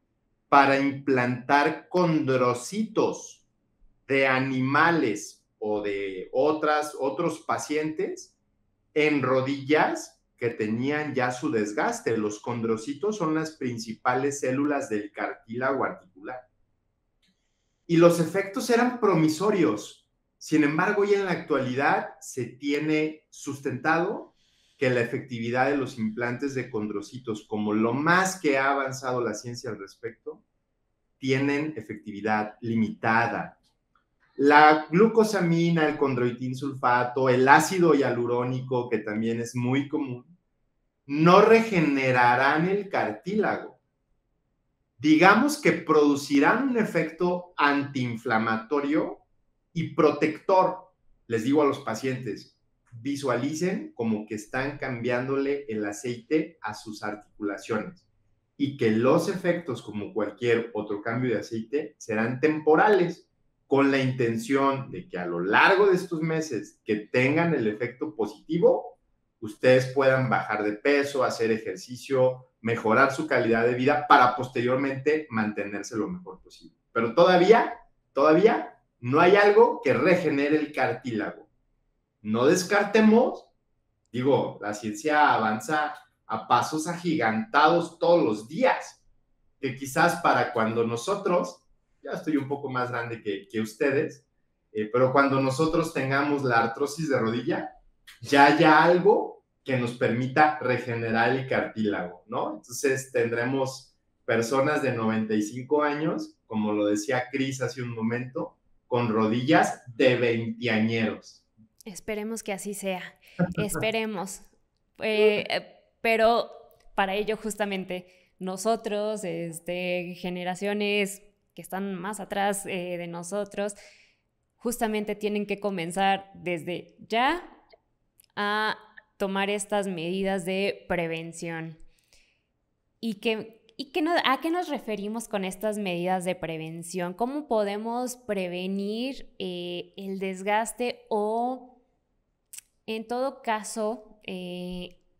para implantar condrocitos de animales o de otros pacientes en rodillas que tenían ya su desgaste. Los condrocitos son las principales células del cartílago articular. Y los efectos eran promisorios. Sin embargo, hoy en la actualidad se tiene sustentado que la efectividad de los implantes de condrocitos, como lo más que ha avanzado la ciencia al respecto, tienen efectividad limitada. La glucosamina, el condroitin sulfato, el ácido hialurónico, que también es muy común, no regenerarán el cartílago. Digamos que producirán un efecto antiinflamatorio y protector. Les digo a los pacientes, visualicen como que están cambiándole el aceite a sus articulaciones y que los efectos, como cualquier otro cambio de aceite, serán temporales, con la intención de que a lo largo de estos meses que tengan el efecto positivo, ustedes puedan bajar de peso, hacer ejercicio, mejorar su calidad de vida para posteriormente mantenerse lo mejor posible. Pero todavía no hay algo que regenere el cartílago. No descartemos, digo, la ciencia avanza a pasos agigantados todos los días, que quizás para cuando nosotros, ya estoy un poco más grande que ustedes, pero cuando nosotros tengamos la artrosis de rodilla, ya haya algo que nos permita regenerar el cartílago, ¿no? Entonces tendremos personas de 95 años, como lo decía Cris hace un momento, con rodillas de veinteañeros. Esperemos que así sea, esperemos. Pero para ello justamente nosotros, generaciones que están más atrás de nosotros, justamente tienen que comenzar desde ya a tomar estas medidas de prevención. ¿A qué nos referimos con estas medidas de prevención? ¿Cómo podemos prevenir el desgaste o, en todo caso,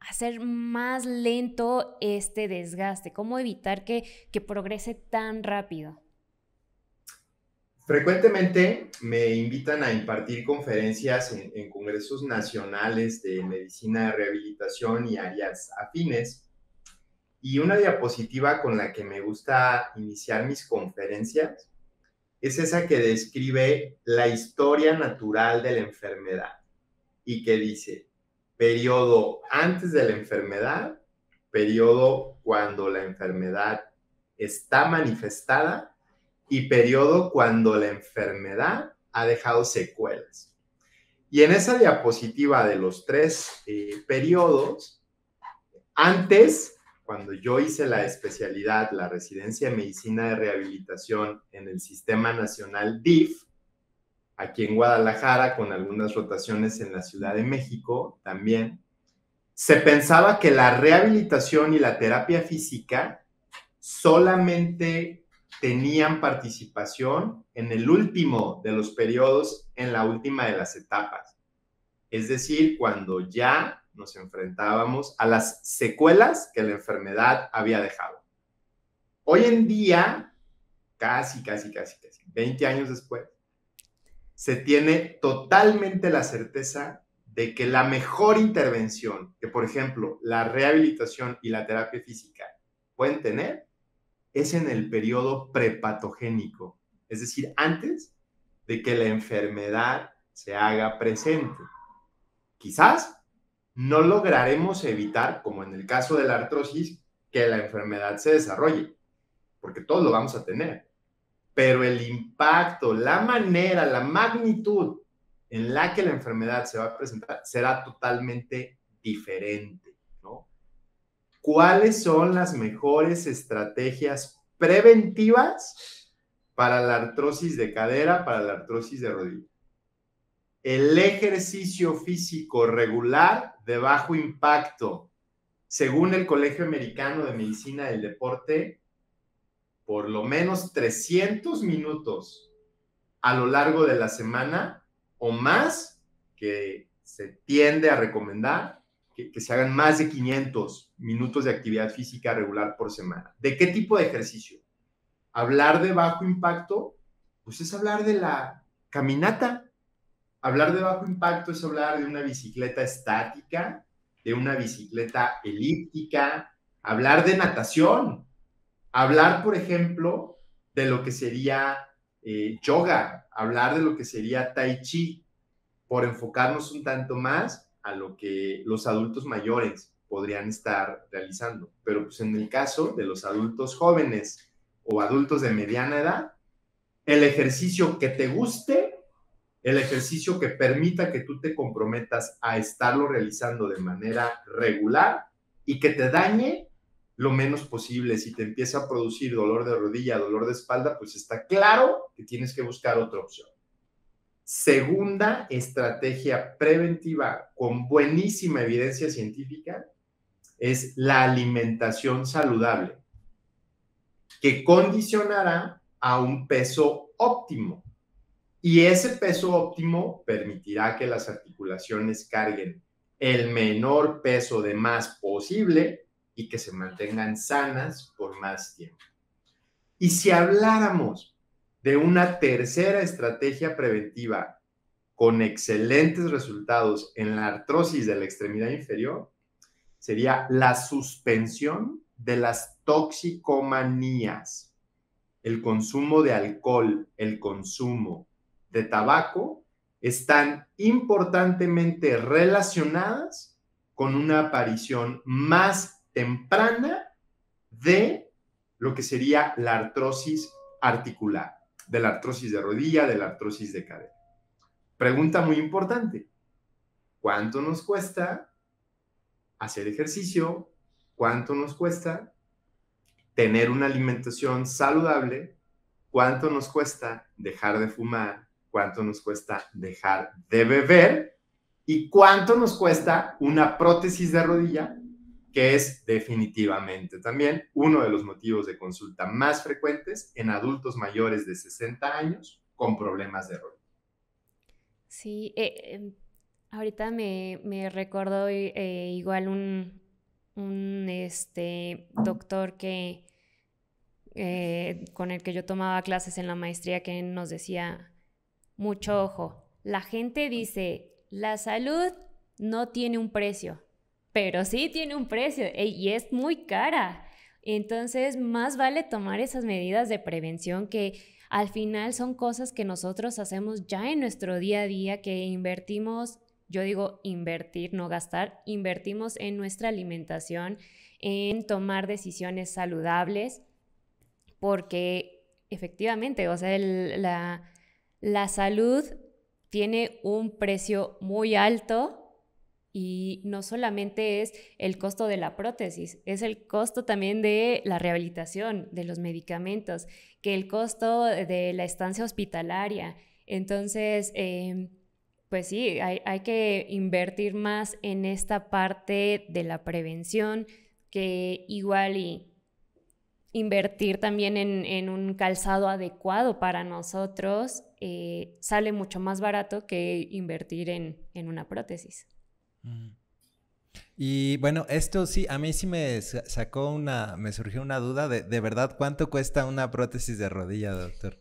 hacer más lento este desgaste? ¿Cómo evitar que progrese tan rápido? Frecuentemente me invitan a impartir conferencias en congresos nacionales de medicina de rehabilitación y áreas afines. Y una diapositiva con la que me gusta iniciar mis conferencias es esa que describe la historia natural de la enfermedad y que dice, periodo antes de la enfermedad, periodo cuando la enfermedad está manifestada y periodo cuando la enfermedad ha dejado secuelas. Y en esa diapositiva de los tres periodos, antes, cuando yo hice la especialidad, la residencia de medicina de rehabilitación en el Sistema Nacional DIF, aquí en Guadalajara, con algunas rotaciones en la Ciudad de México también, se pensaba que la rehabilitación y la terapia física solamente tenían participación en el último de los periodos, en la última de las etapas. Es decir, cuando ya nos enfrentábamos a las secuelas que la enfermedad había dejado. Hoy en día, casi 20 años después, se tiene totalmente la certeza de que la mejor intervención que, por ejemplo, la rehabilitación y la terapia física pueden tener es en el periodo prepatogénico, es decir, antes de que la enfermedad se haga presente. Quizás no lograremos evitar, como en el caso de la artrosis, que la enfermedad se desarrolle, porque todos lo vamos a tener. Pero el impacto, la manera, la magnitud en la que la enfermedad se va a presentar será totalmente diferente, ¿no? ¿Cuáles son las mejores estrategias preventivas para la artrosis de cadera, para la artrosis de rodilla? El ejercicio físico regular de bajo impacto. Según el Colegio Americano de Medicina del Deporte, por lo menos 300 minutos a lo largo de la semana o más, que se tiende a recomendar que se hagan más de 500 minutos de actividad física regular por semana. ¿De qué tipo de ejercicio? Hablar de bajo impacto, pues es hablar de la caminata. Hablar de bajo impacto es hablar de una bicicleta estática, de una bicicleta elíptica, hablar de natación, hablar, por ejemplo, de lo que sería yoga, hablar de lo que sería tai chi, por enfocarnos un tanto más a lo que los adultos mayores podrían estar realizando. Pero pues en el caso de los adultos jóvenes o adultos de mediana edad, el ejercicio que te guste, el ejercicio que permita que tú te comprometas a estarlo realizando de manera regular y que te dañe lo menos posible. Si te empieza a producir dolor de rodilla, dolor de espalda, pues está claro que tienes que buscar otra opción. Segunda estrategia preventiva con buenísima evidencia científica es la alimentación saludable, que condicionará a un peso óptimo. Y ese peso óptimo permitirá que las articulaciones carguen el menor peso de más posible y que se mantengan sanas por más tiempo. Y si habláramos de una tercera estrategia preventiva con excelentes resultados en la artrosis de la extremidad inferior, sería la suspensión de las toxicomanías, el consumo de alcohol, el consumo de tabaco están importantemente relacionadas con una aparición más temprana de lo que sería la artrosis articular, de la artrosis de rodilla, de la artrosis de cadera. Pregunta muy importante: ¿cuánto nos cuesta hacer ejercicio? ¿Cuánto nos cuesta tener una alimentación saludable? ¿Cuánto nos cuesta dejar de fumar? ¿Cuánto nos cuesta dejar de beber? ¿Y cuánto nos cuesta una prótesis de rodilla? Que es definitivamente también uno de los motivos de consulta más frecuentes en adultos mayores de 60 años con problemas de rodilla. Sí, ahorita me recordó igual un doctor que con el que yo tomaba clases en la maestría, que nos decía: mucho ojo, la gente dice, la salud no tiene un precio, pero sí tiene un precio y es muy cara. Entonces, más vale tomar esas medidas de prevención, que al final son cosas que nosotros hacemos ya en nuestro día a día, que invertimos, yo digo invertir, no gastar, invertimos en nuestra alimentación, en tomar decisiones saludables, porque efectivamente, o sea, la salud tiene un precio muy alto. Y no solamente es el costo de la prótesis, es el costo también de la rehabilitación, de los medicamentos, que el costo de la estancia hospitalaria. Entonces, pues sí, hay que invertir más en esta parte de la prevención, que igual y invertir también en un calzado adecuado para nosotros sale mucho más barato que invertir en una prótesis. Y bueno, esto sí, a mí sí me surgió una duda de verdad, ¿cuánto cuesta una prótesis de rodilla, doctor?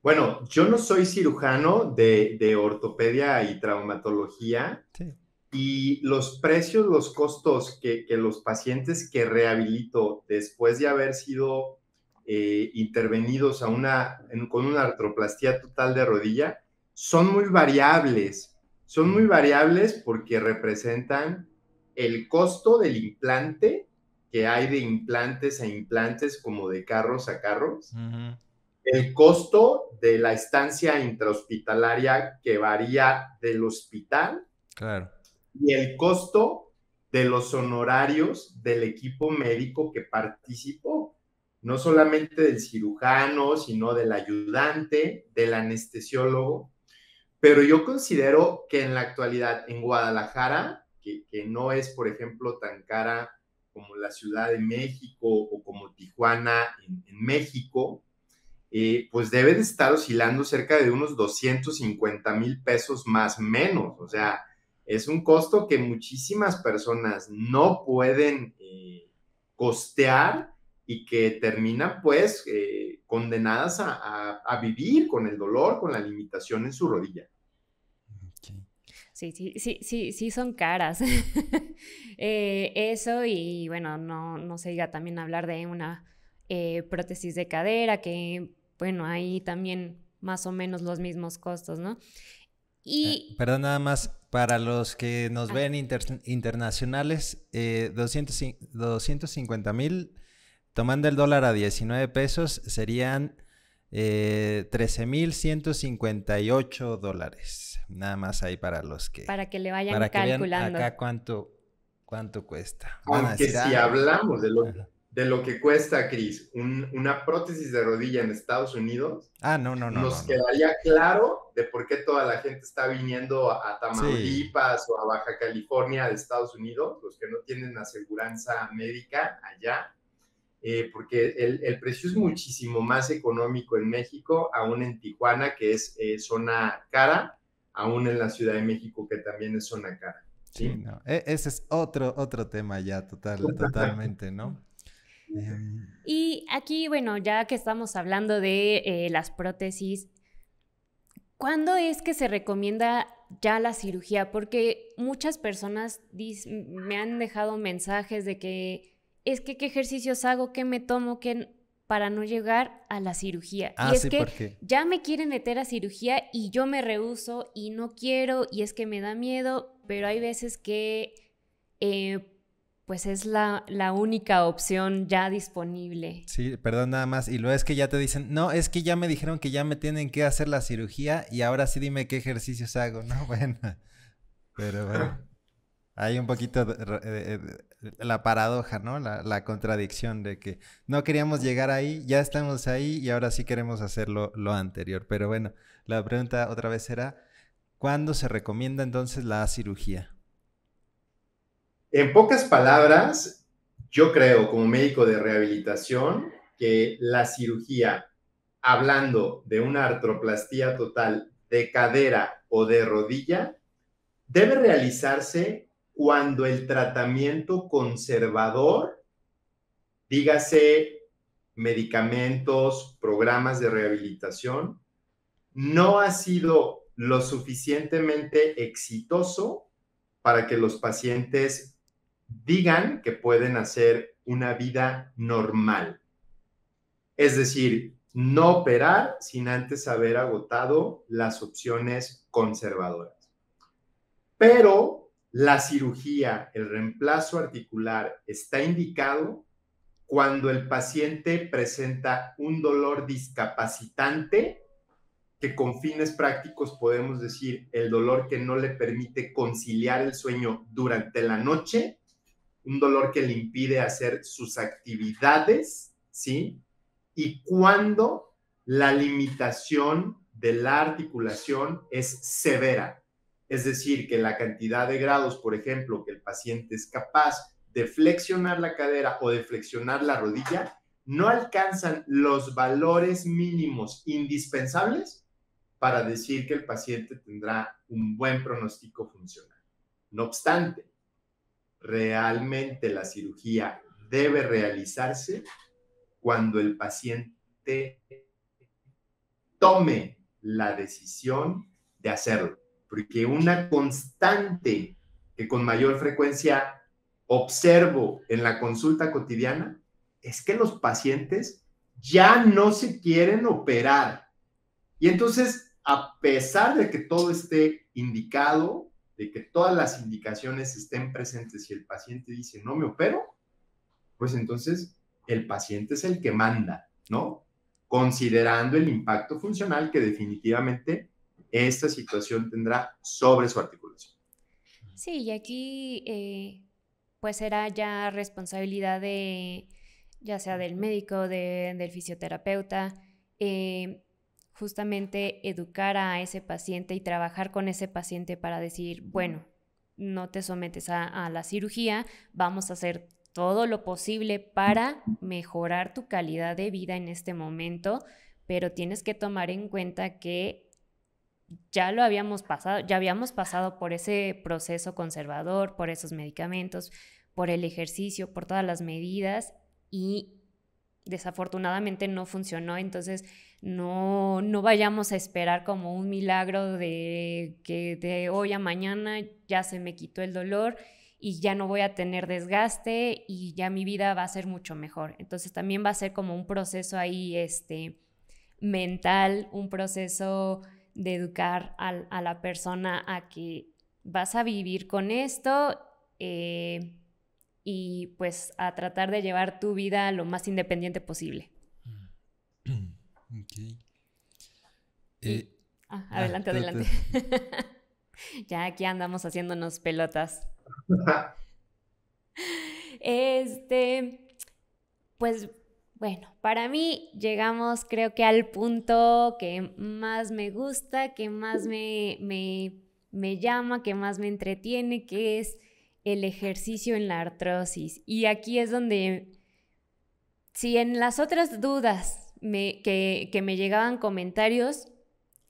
Bueno, yo no soy cirujano de ortopedia y traumatología. Sí. Y los precios, los costos que los pacientes que rehabilito después de haber sido intervenidos con una artroplastía total de rodilla son muy variables. Son muy variables porque representan el costo del implante, que hay de implantes a implantes, como de carros a carros. Uh-huh. El costo de la estancia intrahospitalaria, que varía del hospital. Claro. Y el costo de los honorarios del equipo médico que participó. No solamente del cirujano, sino del ayudante, del anestesiólogo. Pero yo considero que en la actualidad en Guadalajara, que no es, por ejemplo, tan cara como la Ciudad de México o como Tijuana en México, pues debe de estar oscilando cerca de unos 250,000 pesos más o menos. O sea, es un costo que muchísimas personas no pueden costear y que terminan pues condenadas a vivir con el dolor, con la limitación en su rodilla. Sí, son caras. Eso, y bueno, no se diga también hablar de una prótesis de cadera, que bueno, ahí también más o menos los mismos costos, ¿no? Y perdón, nada más, para los que nos ven internacionales, 250,000, tomando el dólar a 19 pesos, serían $13,158. Nada más ahí para los que... Para que le vayan calculando. Vean acá cuánto cuesta. Aunque si hablamos de lo que cuesta, Cris, una prótesis de rodilla en Estados Unidos, nos quedaría claro de por qué toda la gente está viniendo a Tamaulipas o a Baja California de Estados Unidos, los que no tienen aseguranza médica allá, porque el precio es muchísimo más económico en México, aún en Tijuana, que es zona cara, aún en la Ciudad de México, que también es zona cara. Sí, no. Ese es otro tema ya, totalmente, ¿no? Y aquí, bueno, ya que estamos hablando de las prótesis, ¿cuándo es que se recomienda ya la cirugía? Porque muchas personas me han dejado mensajes de que es que qué ejercicios hago, qué me tomo, para no llegar a la cirugía. Ah, y es sí, que ¿por qué? ya me quieren meter a cirugía y yo me rehúso y no quiero y es que me da miedo, pero hay veces que pues es la única opción ya disponible. Sí, perdón, nada más. Y luego es que ya te dicen, no, es que ya me dijeron que ya me tienen que hacer la cirugía y ahora sí dime qué ejercicios hago. No, bueno, pero bueno, hay un poquito la paradoja, ¿no? La contradicción de que no queríamos llegar ahí, ya estamos ahí y ahora sí queremos hacer lo anterior. Pero bueno, la pregunta otra vez era, ¿cuándo se recomienda entonces la cirugía? En pocas palabras, yo creo como médico de rehabilitación que la cirugía, hablando de una artroplastía total de cadera o de rodilla, debe realizarse cuando el tratamiento conservador, dígase medicamentos, programas de rehabilitación, no ha sido lo suficientemente exitoso para que los pacientes digan que pueden hacer una vida normal. Es decir, no operar sin antes haber agotado las opciones conservadoras. Pero la cirugía, el reemplazo articular, está indicado cuando el paciente presenta un dolor discapacitante, que con fines prácticos podemos decir el dolor que no le permite conciliar el sueño durante la noche, un dolor que le impide hacer sus actividades, ¿sí? Y cuando la limitación de la articulación es severa, es decir, que la cantidad de grados, por ejemplo, que el paciente es capaz de flexionar la cadera o de flexionar la rodilla, no alcanzan los valores mínimos indispensables para decir que el paciente tendrá un buen pronóstico funcional. No obstante, realmente la cirugía debe realizarse cuando el paciente tome la decisión de hacerlo, porque una constante que con mayor frecuencia observo en la consulta cotidiana es que los pacientes ya no se quieren operar. Y entonces, a pesar de que todo esté indicado, de que todas las indicaciones estén presentes y el paciente dice, no me opero, pues entonces el paciente es el que manda, ¿no? Considerando el impacto funcional que definitivamente esta situación tendrá sobre su articulación. Sí, y aquí pues será ya responsabilidad de, ya sea del médico, del fisioterapeuta, justamente educar a ese paciente y trabajar con ese paciente para decir, bueno, no te sometes a la cirugía, vamos a hacer todo lo posible para mejorar tu calidad de vida en este momento, pero tienes que tomar en cuenta que ya habíamos pasado por ese proceso conservador, por esos medicamentos, por el ejercicio, por todas las medidas y desafortunadamente no funcionó, entonces no vayamos a esperar como un milagro de que de hoy a mañana ya se me quitó el dolor y ya no voy a tener desgaste y ya mi vida va a ser mucho mejor. Entonces también va a ser como un proceso ahí mental, un proceso de educar a la persona a que vas a vivir con esto y pues a tratar de llevar tu vida lo más independiente posible. Okay. Adelante. Ya aquí andamos haciéndonos pelotas. Pues bueno, para mí llegamos creo que al punto que más me gusta, que más me llama, que más me entretiene, que es el ejercicio en la artrosis. Y aquí es donde, si en las otras dudas que me llegaban comentarios,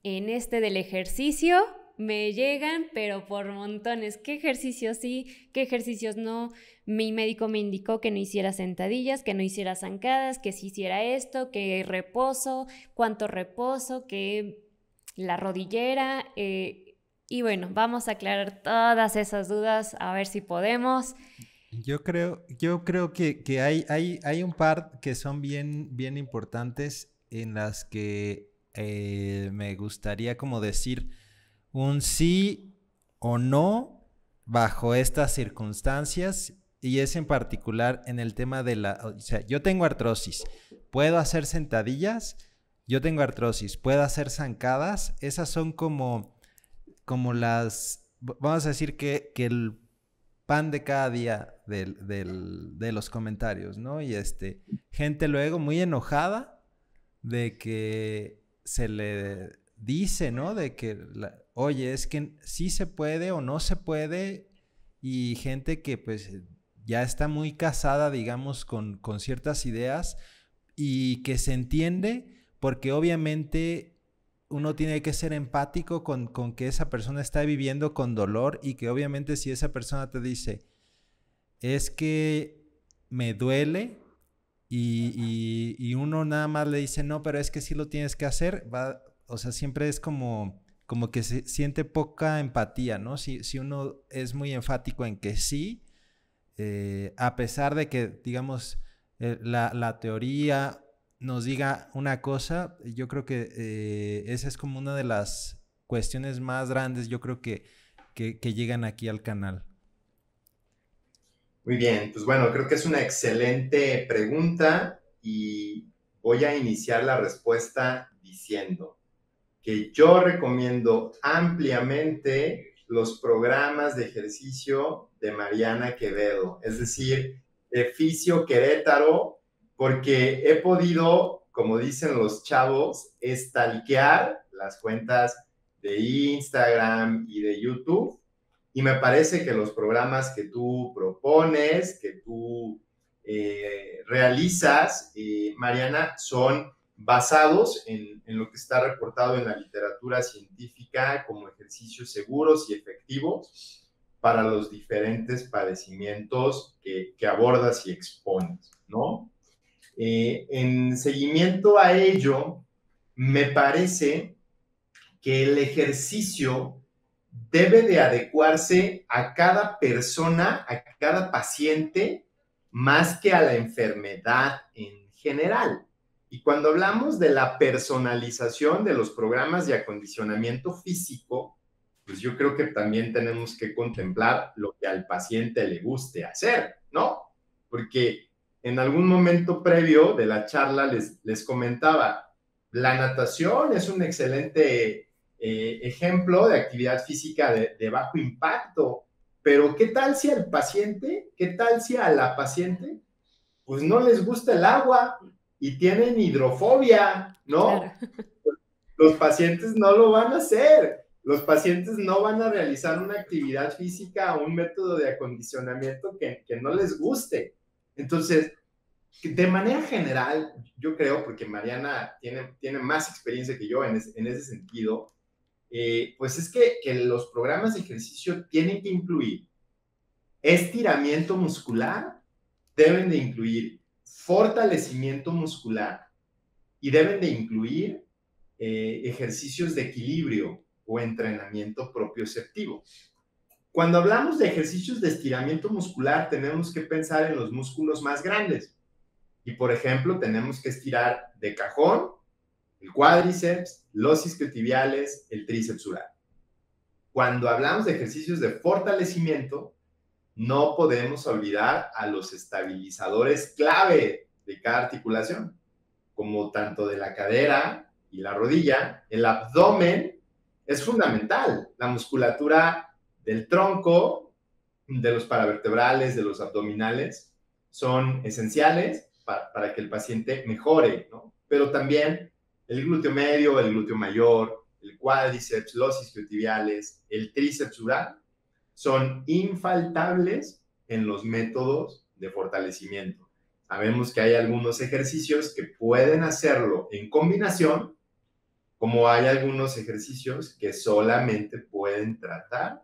en del ejercicio me llegan, pero por montones. ¿Qué ejercicios sí? ¿Qué ejercicios no? Mi médico me indicó que no hiciera sentadillas, que no hiciera zancadas, que sí hiciera esto, que reposo, cuánto reposo, que la rodillera. Y bueno, vamos a aclarar todas esas dudas, a ver si podemos. Yo creo que hay un par que son bien importantes en las que me gustaría como decir un sí o no bajo estas circunstancias, y es en particular en el tema de o sea, yo tengo artrosis, puedo hacer sentadillas, yo tengo artrosis, puedo hacer zancadas, esas son como vamos a decir que el pan de cada día de los comentarios, ¿no? Y gente luego muy enojada de que se le dice, ¿no? De que, oye, es que sí se puede o no se puede, y gente que pues ya está muy casada, digamos, con ciertas ideas, y que se entiende porque obviamente uno tiene que ser empático con que esa persona está viviendo con dolor, y que obviamente si esa persona te dice, es que me duele, y uno nada más le dice, no, pero es que sí lo tienes que hacer, o sea, siempre es como que se siente poca empatía, ¿no? Si uno es muy enfático en que sí, a pesar de que, digamos, la teoría nos diga una cosa, yo creo que esa es como una de las cuestiones más grandes, yo creo que llegan aquí al canal. Muy bien, pues bueno, creo que es una excelente pregunta y voy a iniciar la respuesta diciendo que yo recomiendo ampliamente los programas de ejercicio de Mariana Quevedo, es decir, de Fisio Querétaro, porque he podido, como dicen los chavos, stalkear las cuentas de Instagram y de YouTube, y me parece que los programas que tú propones, que tú realizas, Mariana, son basados en lo que está reportado en la literatura científica como ejercicios seguros y efectivos para los diferentes padecimientos que abordas y expones, ¿no? En seguimiento a ello, me parece que el ejercicio debe de adecuarse a cada persona, a cada paciente, más que a la enfermedad en general. Y cuando hablamos de la personalización de los programas de acondicionamiento físico, pues yo creo que también tenemos que contemplar lo que al paciente le guste hacer, ¿no? Porque en algún momento previo de la charla les comentaba, la natación es un excelente ejemplo de actividad física de bajo impacto, pero ¿qué tal si al paciente, qué tal si a la paciente, pues no les gusta el agua y tienen hidrofobia, ¿no? Claro. Los pacientes no lo van a hacer. Los pacientes no van a realizar una actividad física o un método de acondicionamiento que no les guste. Entonces, de manera general, yo creo, porque Mariana tiene más experiencia que yo en ese sentido, pues es que los programas de ejercicio tienen que incluir estiramiento muscular, deben de incluir fortalecimiento muscular y deben de incluir ejercicios de equilibrio o entrenamiento propioceptivo. Cuando hablamos de ejercicios de estiramiento muscular, tenemos que pensar en los músculos más grandes. Y, por ejemplo, tenemos que estirar de cajón el cuádriceps, los isquiotibiales, el tríceps ural. Cuando hablamos de ejercicios de fortalecimiento, no podemos olvidar a los estabilizadores clave de cada articulación, como tanto de la cadera y la rodilla. El abdomen es fundamental. La musculatura del tronco, de los paravertebrales, de los abdominales, son esenciales para que el paciente mejore, ¿no? Pero también el glúteo medio, el glúteo mayor, el cuádriceps, los isquiotibiales, el tríceps ural, son infaltables en los métodos de fortalecimiento. Sabemos que hay algunos ejercicios que pueden hacerlo en combinación, como hay algunos ejercicios que solamente pueden tratar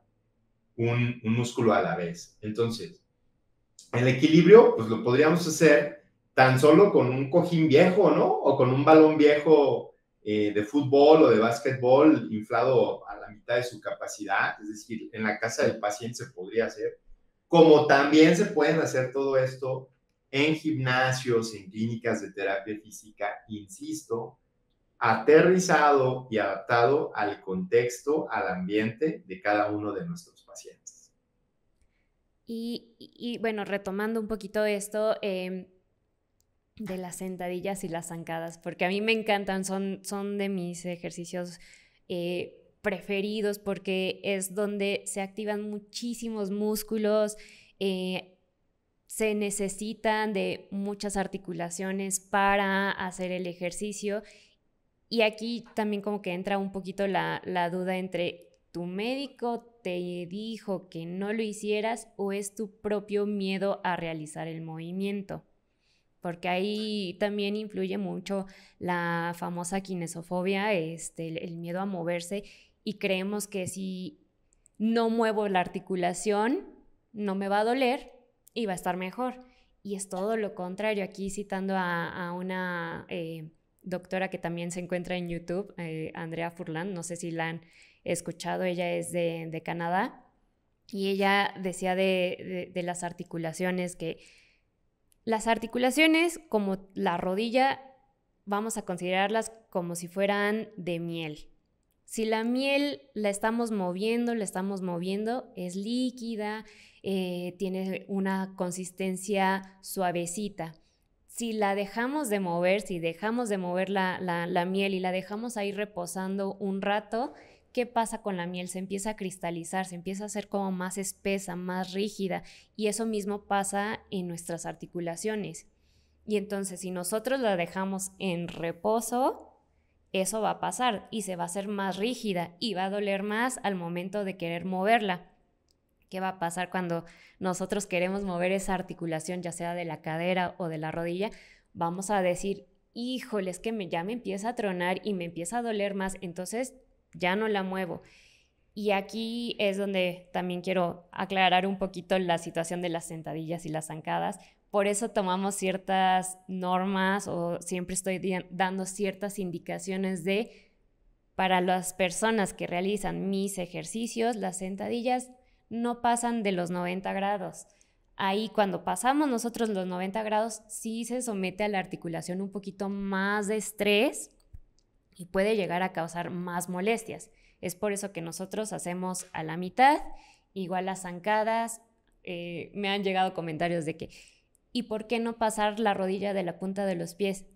un músculo a la vez. Entonces, el equilibrio, pues lo podríamos hacer tan solo con un cojín viejo, ¿no? O con un balón viejo de fútbol o de básquetbol inflado a la mitad de su capacidad, es decir, en la casa del paciente se podría hacer. como también se pueden hacer todo esto en gimnasios, en clínicas de terapia física, insisto, aterrizado y adaptado al contexto, al ambiente de cada uno de nuestros pacientes. Y bueno, retomando un poquito esto de las sentadillas y las zancadas, porque a mí me encantan, son de mis ejercicios preferidos porque es donde se activan muchísimos músculos, se necesitan de muchas articulaciones para hacer el ejercicio. Y aquí también como que entra un poquito la duda entre tu médico te dijo que no lo hicieras o es tu propio miedo a realizar el movimiento. Porque ahí también influye mucho la famosa kinesofobia, el miedo a moverse, y creemos que si no muevo la articulación, no me va a doler y va a estar mejor. Y es todo lo contrario. Aquí citando a una doctora que también se encuentra en YouTube, Andrea Furlan, no sé si la han escuchado, ella es de Canadá, y ella decía de las articulaciones que las articulaciones, como la rodilla, vamos a considerarlas como si fueran de miel. Si la miel la estamos moviendo, es líquida, tiene una consistencia suavecita. Si la dejamos de mover, si dejamos de mover la miel y la dejamos ahí reposando un rato, ¿qué pasa con la miel? Se empieza a cristalizar, se empieza a hacer como más espesa, más rígida, y eso mismo pasa en nuestras articulaciones. Y entonces, si nosotros la dejamos en reposo, eso va a pasar y se va a hacer más rígida y va a doler más al momento de querer moverla. ¿Qué va a pasar cuando nosotros queremos mover esa articulación, ya sea de la cadera o de la rodilla? Vamos a decir, híjole, es que ya me empieza a tronar y me empieza a doler más, entonces ya no la muevo. Y aquí es donde también quiero aclarar un poquito la situación de las sentadillas y las zancadas. Por eso tomamos ciertas normas o siempre estoy dando ciertas indicaciones para las personas que realizan mis ejercicios, las sentadillas no pasan de los 90 grados. Ahí cuando pasamos nosotros los 90 grados, sí se somete a la articulación un poquito más de estrés y puede llegar a causar más molestias. Es por eso que nosotros hacemos a la mitad, igual las zancadas. Me han llegado comentarios de que, ¿y por qué no pasar la rodilla de la punta de los pies?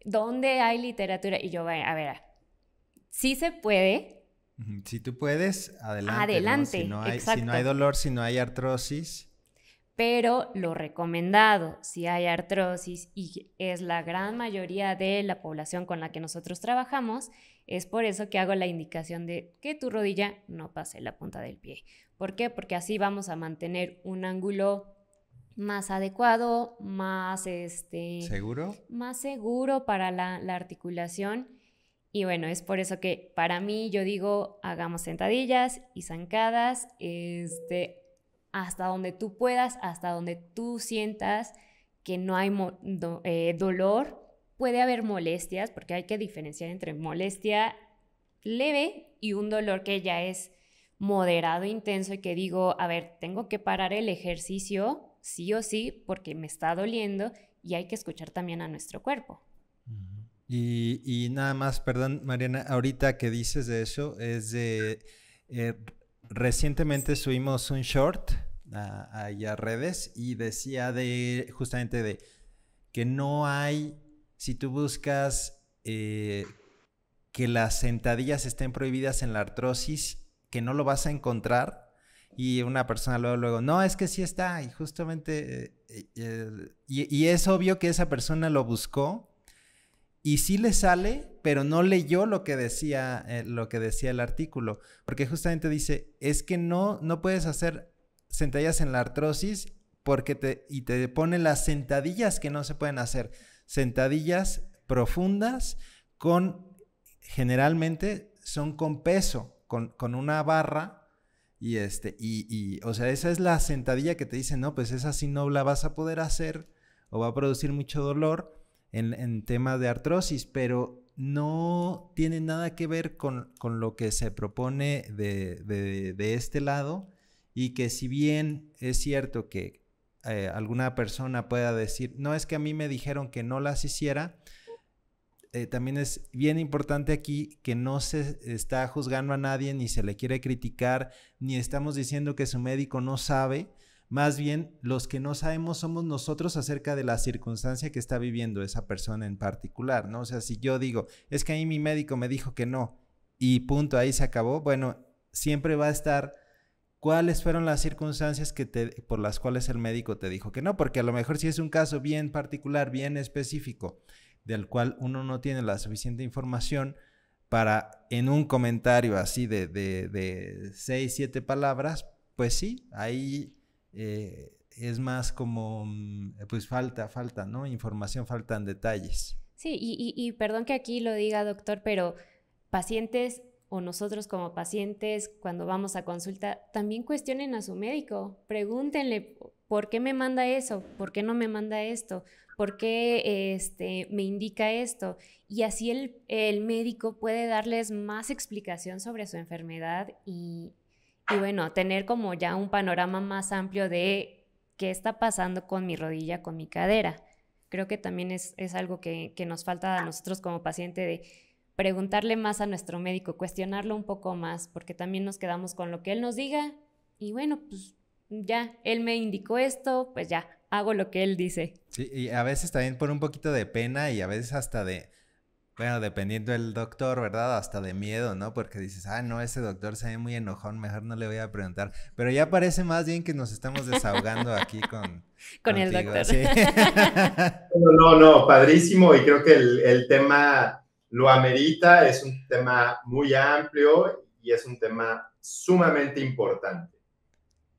¿Dónde hay literatura? Y yo, a ver, sí se puede. Si tú puedes, adelante. Adelante, ¿no? exacto. Si no hay dolor, si no hay artrosis. Pero lo recomendado, si hay artrosis, y es la gran mayoría de la población con la que nosotros trabajamos, es por eso que hago la indicación de que tu rodilla no pase la punta del pie. ¿Por qué? Porque así vamos a mantener un ángulo más adecuado, más ¿Seguro? Más seguro para la articulación. Y bueno, es por eso que para mí yo digo, hagamos sentadillas y zancadas, hasta donde tú puedas, hasta donde tú sientas que no hay dolor. Puede haber molestias, porque hay que diferenciar entre molestia leve y un dolor que ya es moderado, intenso, y que digo, a ver, tengo que parar el ejercicio sí o sí porque me está doliendo, y hay que escuchar también a nuestro cuerpo. Y nada más, perdón, Mariana, ahorita que dices de eso, es de... recientemente subimos un short a redes y decía justamente de que no hay, si tú buscas que las sentadillas estén prohibidas en la artrosis, que no lo vas a encontrar, y una persona luego, no, es que sí está, y justamente, y es obvio que esa persona lo buscó, y sí le sale, pero no leyó lo que decía el artículo, porque justamente dice, es que no puedes hacer sentadillas en la artrosis porque te pone las sentadillas que no se pueden hacer, sentadillas profundas generalmente son con peso, con una barra, y o sea, esa es la sentadilla que te dicen, no, pues esa sí no la vas a poder hacer o va a producir mucho dolor en temas de artrosis, pero no tiene nada que ver con lo que se propone de este lado, y que si bien es cierto que alguna persona pueda decir, no, es que a mí me dijeron que no las hiciera, también es bien importante aquí que no se está juzgando a nadie, ni se le quiere criticar, ni estamos diciendo que su médico no sabe. Más bien, los que no sabemos somos nosotros acerca de la circunstancia que está viviendo esa persona en particular, ¿no? O sea, si yo digo, es que a mí mi médico me dijo que no, y punto, ahí se acabó, bueno, siempre va a estar cuáles fueron las circunstancias por las cuales el médico te dijo que no, porque a lo mejor si es un caso bien particular, bien específico, del cual uno no tiene la suficiente información para en un comentario así de 6, 7 palabras, pues sí, ahí es más como, pues falta, ¿no? Información, faltan detalles. Sí, y perdón que aquí lo diga, doctor, pero pacientes o nosotros como pacientes, cuando vamos a consulta, también cuestionen a su médico, pregúntenle, ¿por qué me manda eso? ¿Por qué no me manda esto? ¿Por qué me indica esto? Y así el médico puede darles más explicación sobre su enfermedad y bueno, tener como ya un panorama más amplio de qué está pasando con mi rodilla, con mi cadera. Creo que también es algo que nos falta a nosotros como paciente de preguntarle más a nuestro médico, cuestionarlo un poco más, porque también nos quedamos con lo que él nos diga y bueno, pues ya, él me indicó esto, pues ya, hago lo que él dice. Sí, y a veces también por un poquito de pena y a veces hasta bueno, dependiendo del doctor, ¿verdad? Hasta de miedo, ¿no? Porque dices, no, ese doctor se ve muy enojón, mejor no le voy a preguntar. Pero ya parece más bien que nos estamos desahogando aquí con contigo, el doctor. ¿sí? No, padrísimo, y creo que el tema lo amerita, es un tema muy amplio y es un tema sumamente importante.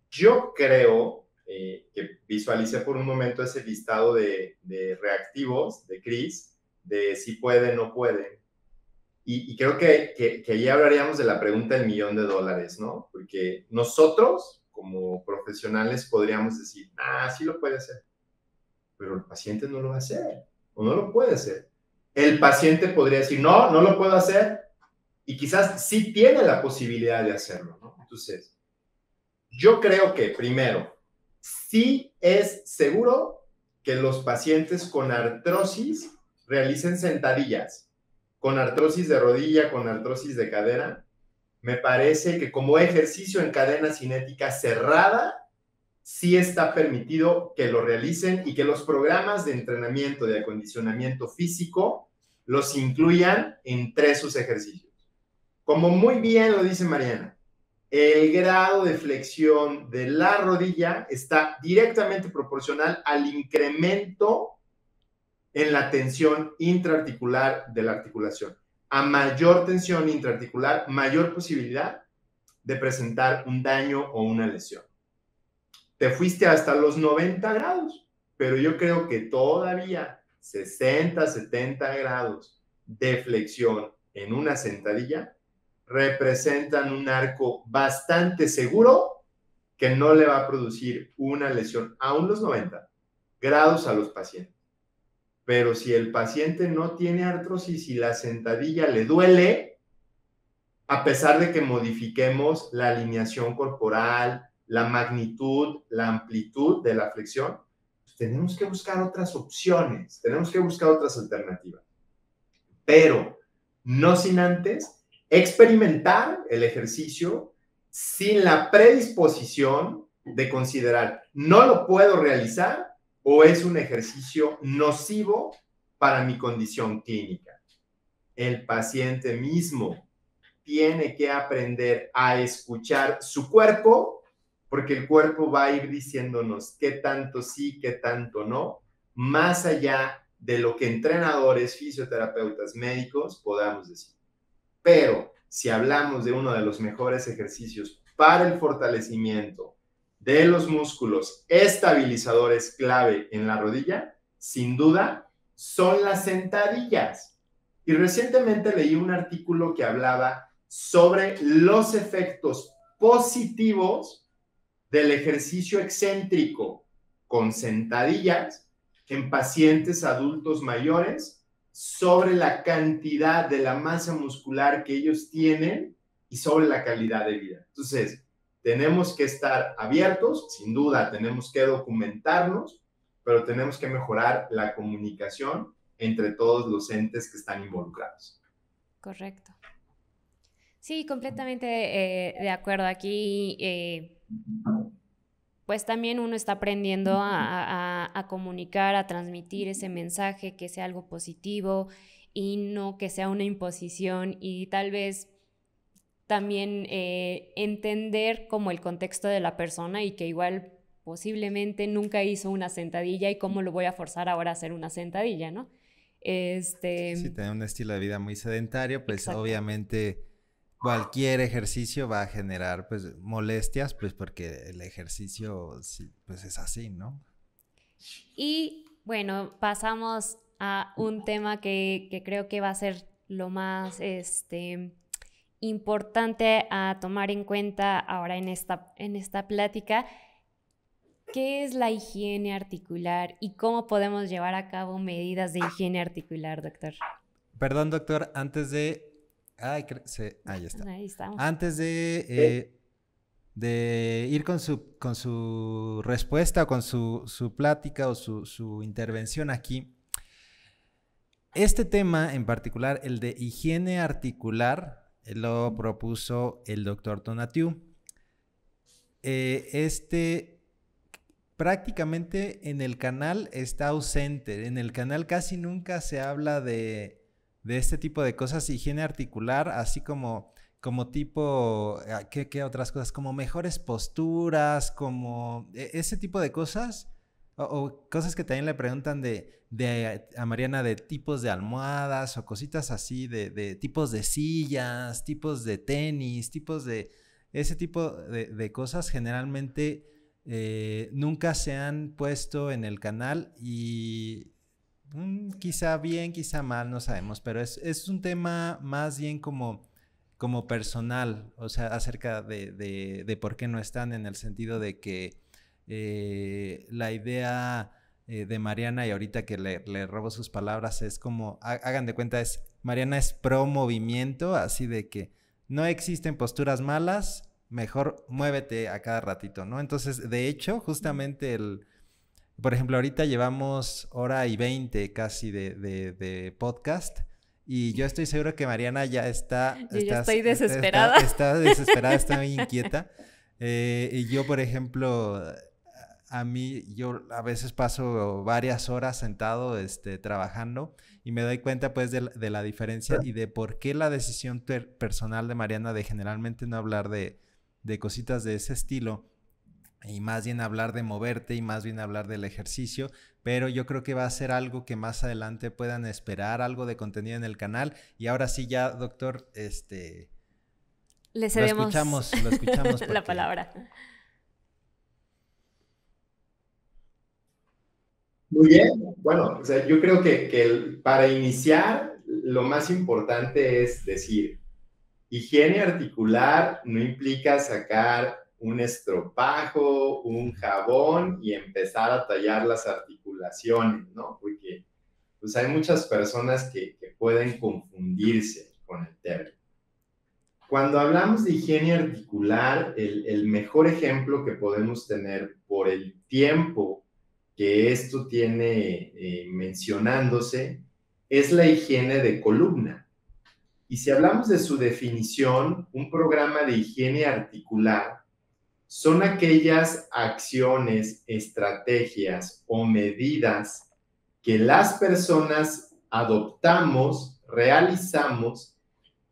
Yo creo que visualicé por un momento ese listado de reactivos de Chris, de si puede, no puede. Y creo que ahí hablaríamos de la pregunta del $1,000,000, ¿no? Porque nosotros, como profesionales, podríamos decir, sí lo puede hacer, pero el paciente no lo va a hacer, o no lo puede hacer. El paciente podría decir, no lo puedo hacer, y quizás sí tiene la posibilidad de hacerlo, ¿no? Entonces, yo creo que, primero, sí es seguro que los pacientes con artrosis realicen sentadillas, con artrosis de rodilla, con artrosis de cadera. Me parece que como ejercicio en cadena cinética cerrada, sí está permitido que lo realicen y que los programas de entrenamiento, de acondicionamiento físico, los incluyan entre sus ejercicios. Como muy bien lo dice Mariana, el grado de flexión de la rodilla está directamente proporcional al incremento en la tensión intraarticular de la articulación. A mayor tensión intraarticular, mayor posibilidad de presentar un daño o una lesión. Te fuiste hasta los 90 grados, pero yo creo que todavía 60, 70 grados de flexión en una sentadilla representan un arco bastante seguro que no le va a producir una lesión, aún los 90 grados a los pacientes. Pero si el paciente no tiene artrosis y la sentadilla le duele, a pesar de que modifiquemos la alineación corporal, la magnitud, la amplitud de la flexión, pues tenemos que buscar otras opciones, tenemos que buscar otras alternativas. Pero no sin antes experimentar el ejercicio sin la predisposición de considerar, no lo puedo realizar o es un ejercicio nocivo para mi condición clínica. El paciente mismo tiene que aprender a escuchar su cuerpo, porque el cuerpo va a ir diciéndonos qué tanto sí, qué tanto no, más allá de lo que entrenadores, fisioterapeutas, médicos podamos decir. Pero si hablamos de uno de los mejores ejercicios para el fortalecimiento de los músculos estabilizadores clave en la rodilla, sin duda, son las sentadillas. Y recientemente leí un artículo que hablaba sobre los efectos positivos del ejercicio excéntrico con sentadillas en pacientes adultos mayores sobre la cantidad de la masa muscular que ellos tienen y sobre la calidad de vida. Entonces, tenemos que estar abiertos, sin duda tenemos que documentarnos, pero tenemos que mejorar la comunicación entre todos los entes que están involucrados. Correcto. Sí, completamente de acuerdo. Aquí, pues también uno está aprendiendo a comunicar, a transmitir ese mensaje, que sea algo positivo y no que sea una imposición, y tal vez también entender como el contexto de la persona y que igual posiblemente nunca hizo una sentadilla y cómo lo voy a forzar ahora a hacer una sentadilla, ¿no? Si tiene un estilo de vida muy sedentario, pues Exacto. obviamente cualquier ejercicio va a generar pues molestias, pues porque el ejercicio sí, pues es así, ¿no? Y bueno, pasamos a un tema que creo que va a ser lo más importante a tomar en cuenta ahora en esta plática. ¿Qué es la higiene articular y cómo podemos llevar a cabo medidas de higiene articular, doctor? Perdón, doctor, antes de... ahí está. Ahí estamos. Antes de ir con su respuesta o con su plática o su intervención aquí, este tema en particular, el de higiene articular, lo propuso el doctor Tonatiuh. Prácticamente en el canal está ausente. En el canal casi nunca se habla de este tipo de cosas, higiene articular, así como tipo, ¿qué otras cosas? Como mejores posturas, como ese tipo de cosas, o cosas que también le preguntan a Mariana de tipos de almohadas o cositas así, de tipos de sillas, tipos de tenis, tipos de ese tipo de cosas generalmente nunca se han puesto en el canal y quizá bien, quizá mal, no sabemos, pero es un tema más bien como personal, o sea, acerca de por qué no están, en el sentido de que la idea de Mariana, y ahorita que le robo sus palabras, es como, hagan de cuenta, Mariana es pro movimiento, así de que no existen posturas malas, mejor muévete a cada ratito, ¿no? Entonces, de hecho, justamente por ejemplo, ahorita llevamos 1:20 casi de podcast, y yo estoy seguro que Mariana ya está... Yo ya estoy desesperada. Está desesperada, está muy inquieta. Y yo, por ejemplo, yo a veces paso varias horas sentado trabajando, y me doy cuenta pues de la diferencia y de por qué la decisión personal de Mariana de generalmente no hablar de cositas de ese estilo, y más bien hablar de moverte y más bien hablar del ejercicio. Pero yo creo que va a ser algo que más adelante puedan esperar, algo de contenido en el canal. Y ahora sí ya, doctor, le cedemos lo escuchamos porque... la palabra. Muy bien. Bueno, o sea, yo creo que para iniciar, lo más importante es decir, higiene articular no implica sacar un estropajo, un jabón y empezar a tallar las articulaciones, ¿no? Porque pues hay muchas personas que pueden confundirse con el término. Cuando hablamos de higiene articular, el mejor ejemplo que podemos tener por el tiempo que esto tiene mencionándose es la higiene de columna. Y si hablamos de su definición, un programa de higiene articular son aquellas acciones, estrategias o medidas que las personas adoptamos, realizamos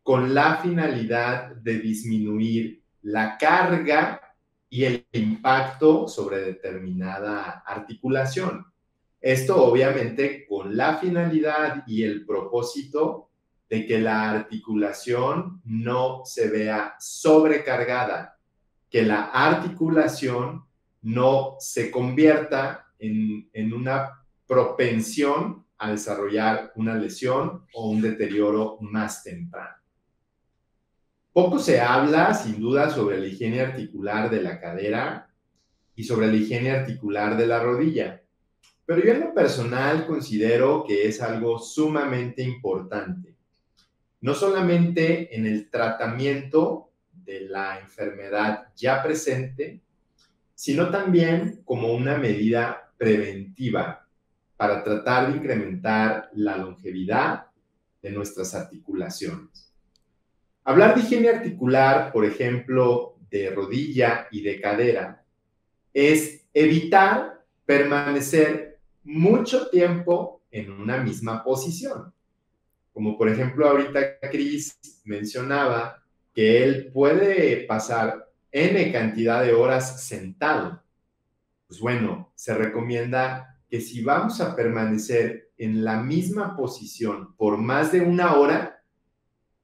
con la finalidad de disminuir la carga y el impacto sobre determinada articulación. Esto obviamente con la finalidad y el propósito de que la articulación no se vea sobrecargada, que la articulación no se convierta en una propensión a desarrollar una lesión o un deterioro más temprano. Poco se habla, sin duda, sobre la higiene articular de la cadera y sobre la higiene articular de la rodilla, pero yo en lo personal considero que es algo sumamente importante, no solamente en el tratamiento de la enfermedad ya presente, sino también como una medida preventiva para tratar de incrementar la longevidad de nuestras articulaciones. Hablar de higiene articular, por ejemplo, de rodilla y de cadera, es evitar permanecer mucho tiempo en una misma posición. Como por ejemplo ahorita Chris mencionaba que él puede pasar N cantidad de horas sentado. Pues bueno, se recomienda que si vamos a permanecer en la misma posición por más de una hora,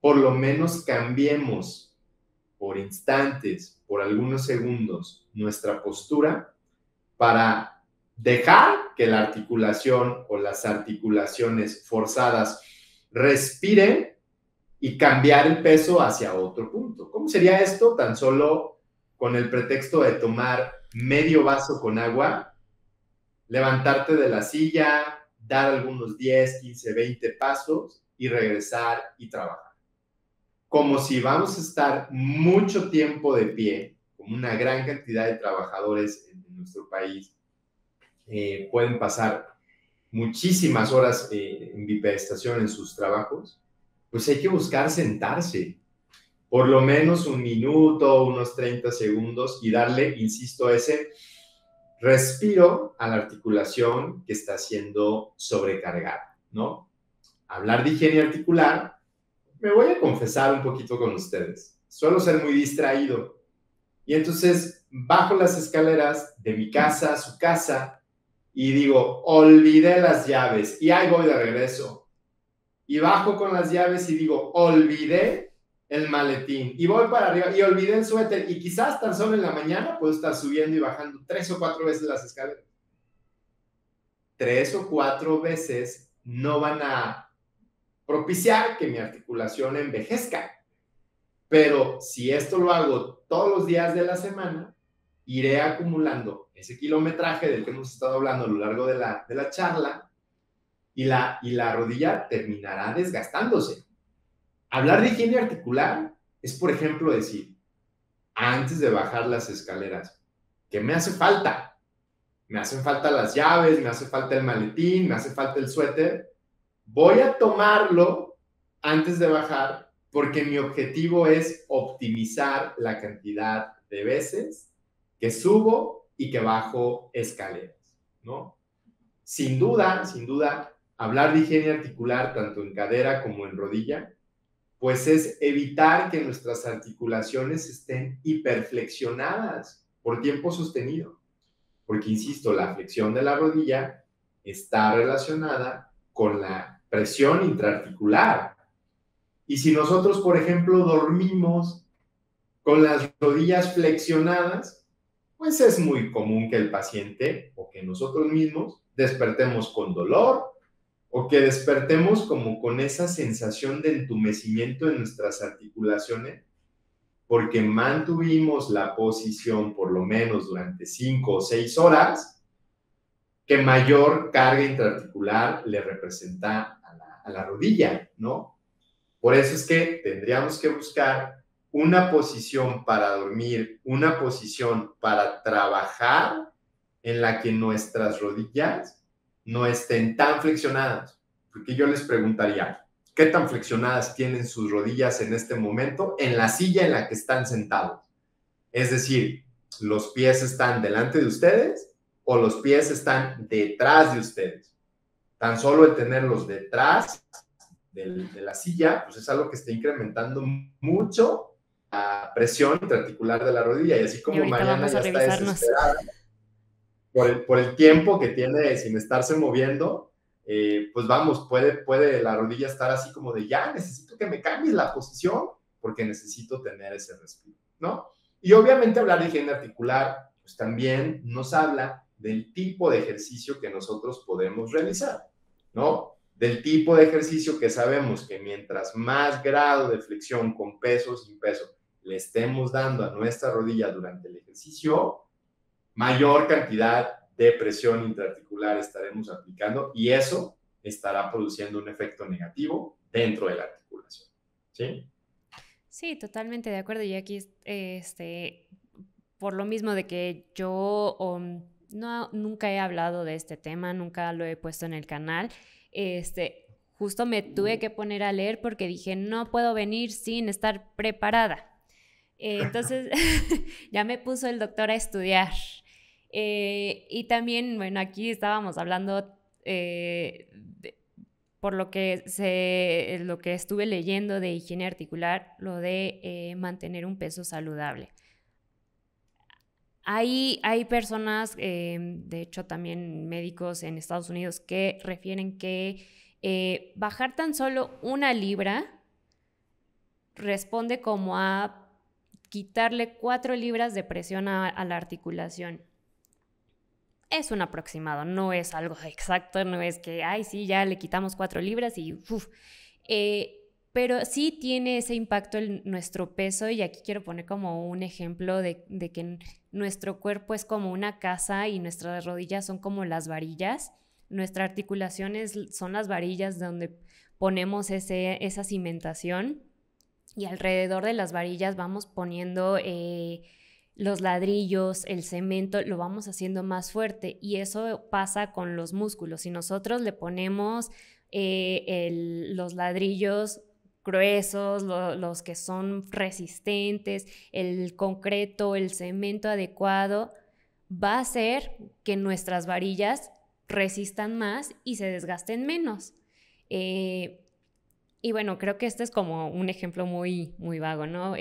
por lo menos cambiemos por instantes, por algunos segundos, nuestra postura para dejar que la articulación o las articulaciones forzadas respiren y cambiar el peso hacia otro punto. ¿Cómo sería esto? Tan solo con el pretexto de tomar medio vaso con agua, levantarte de la silla, dar algunos 10, 15, 20 pasos y regresar y trabajar. Como si vamos a estar mucho tiempo de pie, como una gran cantidad de trabajadores en nuestro país pueden pasar muchísimas horas en bipedestación en sus trabajos, pues hay que buscar sentarse por lo menos un minuto, unos 30 segundos y darle, insisto, ese respiro a la articulación que está siendo sobrecargada, ¿no? Hablar de higiene articular, me voy a confesar un poquito con ustedes. Suelo ser muy distraído y entonces bajo las escaleras de mi casa a su casa y digo, olvidé las llaves y ahí voy de regreso. Y bajo con las llaves y digo, olvidé el maletín y voy para arriba y olvidé el suéter y quizás tan solo en la mañana puedo estar subiendo y bajando 3 o 4 veces las escaleras. 3 o 4 veces no van a propiciar que mi articulación envejezca. Pero si esto lo hago todos los días de la semana, iré acumulando ese kilometraje del que hemos estado hablando a lo largo de la charla y la rodilla terminará desgastándose. Hablar de higiene articular es, por ejemplo, decir, antes de bajar las escaleras, ¿qué me hace falta? Me hacen falta las llaves, me hace falta el maletín, me hace falta el suéter. Voy a tomarlo antes de bajar porque mi objetivo es optimizar la cantidad de veces que subo y que bajo escaleras, ¿no? Sin duda, hablar de higiene articular tanto en cadera como en rodilla, pues es evitar que nuestras articulaciones estén hiperflexionadas por tiempo sostenido. Porque, insisto, la flexión de la rodilla está relacionada con la presión intraarticular. Y si nosotros, por ejemplo, dormimos con las rodillas flexionadas, pues es muy común que el paciente o que nosotros mismos despertemos con dolor o que despertemos como con esa sensación de entumecimiento en nuestras articulaciones porque mantuvimos la posición por lo menos durante 5 o 6 horas que mayor carga intraarticular le representa a la rodilla, ¿no? Por eso es que tendríamos que buscar una posición para dormir, una posición para trabajar en la que nuestras rodillas no estén tan flexionadas. Porque yo les preguntaría, ¿qué tan flexionadas tienen sus rodillas en este momento en la silla en la que están sentados? Es decir, ¿los pies están delante de ustedes o los pies están detrás de ustedes? Tan solo el tenerlos detrás de la silla, pues es algo que está incrementando mucho la presión intraarticular de la rodilla. Y así como Mariana ya está desesperada por el tiempo que tiene sin estarse moviendo, pues vamos, puede la rodilla estar así como de ya, necesito que me cambies la posición porque necesito tener ese respiro, ¿no? Y obviamente hablar de higiene articular, pues también nos habla del tipo de ejercicio que nosotros podemos realizar, ¿no? Del tipo de ejercicio que sabemos que mientras más grado de flexión con peso o sin peso le estemos dando a nuestra rodilla durante el ejercicio, mayor cantidad de presión intraarticular estaremos aplicando y eso estará produciendo un efecto negativo dentro de la articulación, ¿sí? Sí, totalmente de acuerdo. Y aquí, por lo mismo de que yo nunca he hablado de este tema, nunca lo he puesto en el canal, justo me tuve que poner a leer porque dije, no puedo venir sin estar preparada. Entonces, ya me puso el doctor a estudiar. Y también, bueno, aquí estábamos hablando por lo que estuve leyendo de higiene articular, lo de mantener un peso saludable. Hay personas, de hecho también médicos en Estados Unidos, que refieren que bajar tan solo 1 libra responde como a quitarle 4 libras de presión a la articulación. Es un aproximado, no es algo exacto, no es que, ay, sí, ya le quitamos 4 libras y uff. Pero sí tiene ese impacto en nuestro peso, y aquí quiero poner como un ejemplo de que nuestro cuerpo es como una casa y nuestras rodillas son como las varillas. Nuestras articulaciones son las varillas donde ponemos esa cimentación, y alrededor de las varillas vamos poniendo los ladrillos, el cemento, lo vamos haciendo más fuerte, y eso pasa con los músculos. Si nosotros le ponemos los ladrillos gruesos, los que son resistentes, el concreto, el cemento adecuado, va a hacer que nuestras varillas resistan más y se desgasten menos. Y bueno, creo que este es como un ejemplo muy, muy vago, ¿no?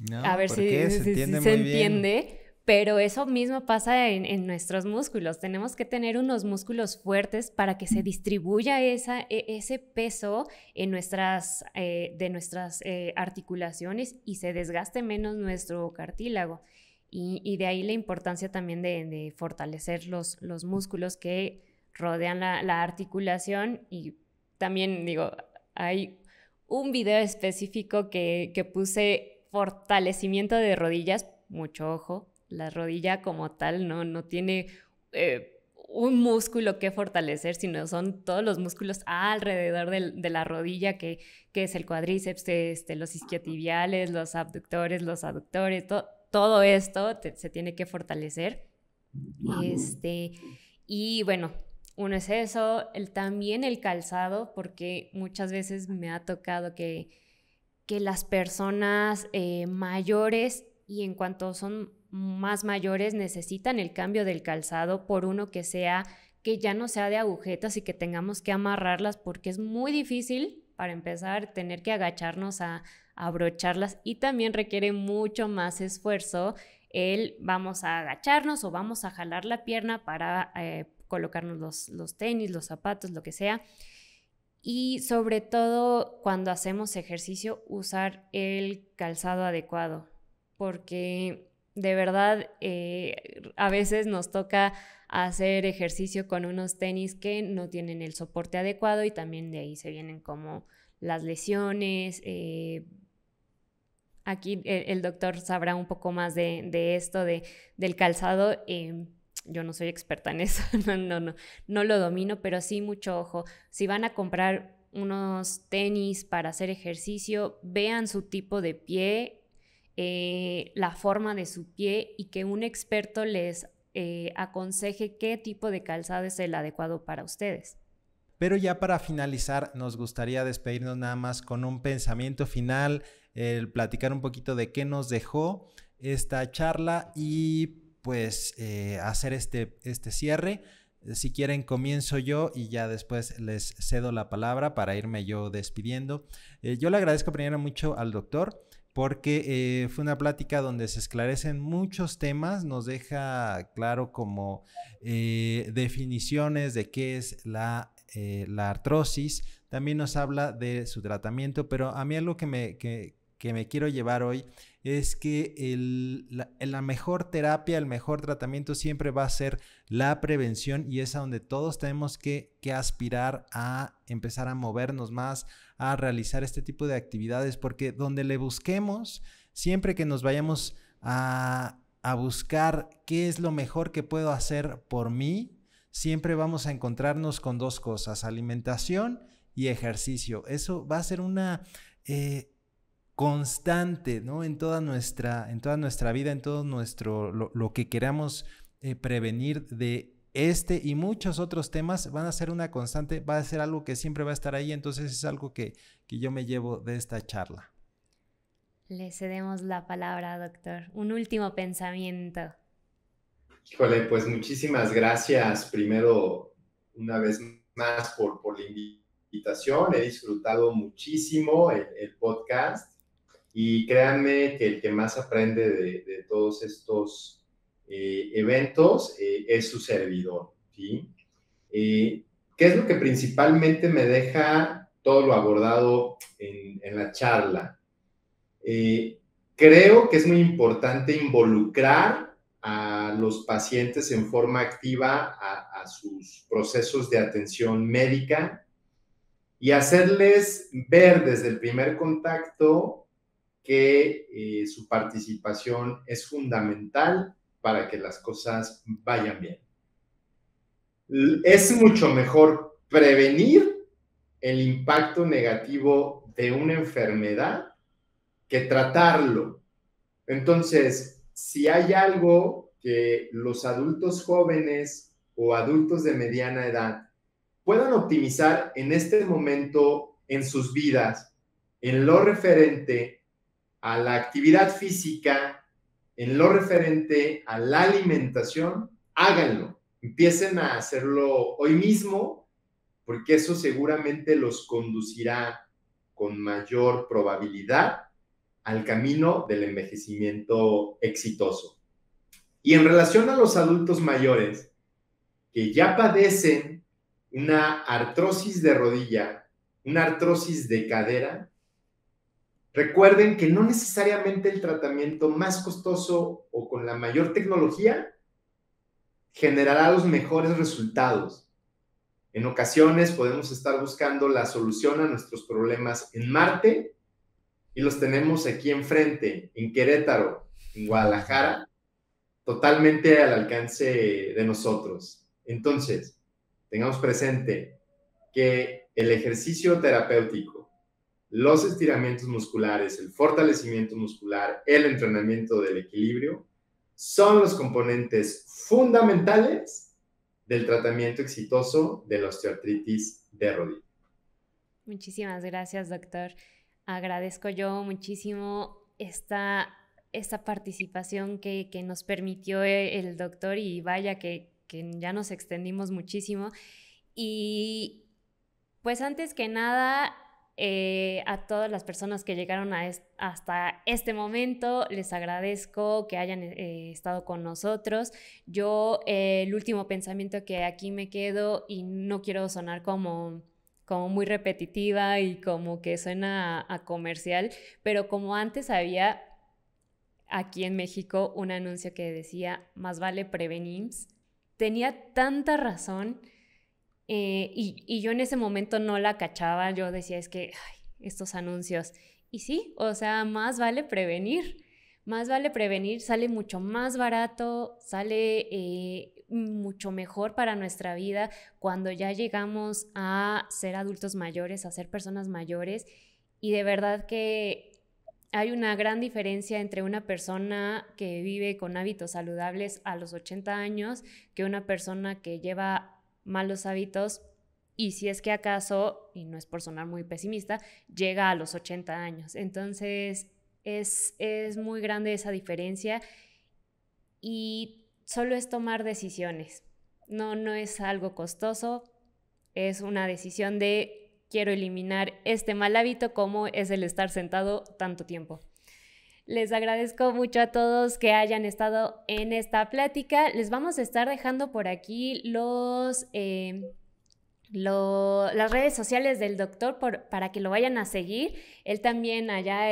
No, a ver si se entiende, pero eso mismo pasa en nuestros músculos. Tenemos que tener unos músculos fuertes para que se distribuya ese peso en nuestras articulaciones y se desgaste menos nuestro cartílago. Y de ahí la importancia también de fortalecer los músculos que rodean la articulación. Y también digo, hay un video específico que puse: fortalecimiento de rodillas. Mucho ojo, la rodilla como tal no tiene un músculo que fortalecer, sino son todos los músculos alrededor de la rodilla, que es el cuádriceps, los isquiotibiales, los abductores, los aductores, todo esto se tiene que fortalecer. Y bueno, uno es eso, también el calzado, porque muchas veces me ha tocado que las personas mayores, y en cuanto son más mayores, necesitan el cambio del calzado por uno que ya no sea de agujetas y que tengamos que amarrarlas, porque es muy difícil, para empezar, tener que agacharnos a abrocharlas, y también requiere mucho más esfuerzo vamos a agacharnos o vamos a jalar la pierna para colocarnos los tenis, los zapatos, lo que sea. Y sobre todo cuando hacemos ejercicio, usar el calzado adecuado, porque de verdad a veces nos toca hacer ejercicio con unos tenis que no tienen el soporte adecuado, y también de ahí se vienen como las lesiones. Aquí el doctor sabrá un poco más de esto, del calzado. Yo no soy experta en eso, no lo domino, pero sí mucho ojo. Si van a comprar unos tenis para hacer ejercicio, vean su tipo de pie, la forma de su pie, y que un experto les aconseje qué tipo de calzado es el adecuado para ustedes. Pero ya para finalizar, nos gustaría despedirnos nada más con un pensamiento final, platicar un poquito de qué nos dejó esta charla y pues hacer este cierre. Si quieren, comienzo yo y ya después les cedo la palabra para irme yo despidiendo. Yo le agradezco primero mucho al doctor, porque fue una plática donde se esclarecen muchos temas, nos deja claro como definiciones de qué es la artrosis, también nos habla de su tratamiento, pero a mí algo que me quiero llevar hoy es que la mejor terapia, el mejor tratamiento siempre va a ser la prevención, y es a donde todos tenemos que aspirar a empezar a movernos más, a realizar este tipo de actividades, porque donde le busquemos, siempre que nos vayamos a buscar qué es lo mejor que puedo hacer por mí, siempre vamos a encontrarnos con dos cosas: alimentación y ejercicio. Eso va a ser constante, ¿no? En toda nuestra vida, en todo lo que queramos prevenir de este y muchos otros temas, van a ser una constante, va a ser algo que siempre va a estar ahí. Entonces es algo que yo me llevo de esta charla. Le cedemos la palabra, doctor. Un último pensamiento. Híjole, pues muchísimas gracias primero una vez más por la invitación. He disfrutado muchísimo el podcast y créanme que el que más aprende de todos estos eventos es su servidor, ¿sí? ¿Qué es lo que principalmente me deja todo lo abordado en la charla? Creo que es muy importante involucrar a los pacientes en forma activa a sus procesos de atención médica y hacerles ver desde el primer contacto que su participación es fundamental para que las cosas vayan bien. Es mucho mejor prevenir el impacto negativo de una enfermedad que tratarlo. Entonces, si hay algo que los adultos jóvenes o adultos de mediana edad puedan optimizar en este momento en sus vidas, en lo referente a la actividad física, en lo referente a la alimentación, háganlo. Empiecen a hacerlo hoy mismo, porque eso seguramente los conducirá con mayor probabilidad al camino del envejecimiento exitoso. Y en relación a los adultos mayores que ya padecen una artrosis de rodilla, una artrosis de cadera, recuerden que no necesariamente el tratamiento más costoso o con la mayor tecnología generará los mejores resultados. En ocasiones podemos estar buscando la solución a nuestros problemas en Marte y los tenemos aquí enfrente, en Querétaro, en Guadalajara, totalmente al alcance de nosotros. Entonces, tengamos presente que el ejercicio terapéutico, los estiramientos musculares, el fortalecimiento muscular, el entrenamiento del equilibrio, son los componentes fundamentales del tratamiento exitoso de la osteoartritis de rodilla. Muchísimas gracias, doctor. Agradezco yo muchísimo esta participación que nos permitió el doctor y vaya que ya nos extendimos muchísimo. Y pues antes que nada, a todas las personas que llegaron hasta este momento, les agradezco que hayan estado con nosotros. Yo, el último pensamiento que aquí me quedo, y no quiero sonar como muy repetitiva y como que suena a comercial, pero como antes había aquí en México un anuncio que decía, más vale prevenir, tenía tanta razón. Y yo en ese momento no la cachaba, yo decía, es que estos anuncios, y sí, o sea, más vale prevenir, sale mucho más barato, sale mucho mejor para nuestra vida cuando ya llegamos a ser adultos mayores, a ser personas mayores, y de verdad que hay una gran diferencia entre una persona que vive con hábitos saludables a los 80 años que una persona que lleva malos hábitos y si es que acaso, y no es por sonar muy pesimista, llega a los 80 años. Entonces es muy grande esa diferencia y solo es tomar decisiones. No es algo costoso, es una decisión de quiero eliminar este mal hábito como es el estar sentado tanto tiempo. Les agradezco mucho a todos que hayan estado en esta plática. Les vamos a estar dejando por aquí las redes sociales del doctor para que lo vayan a seguir. Él también allá,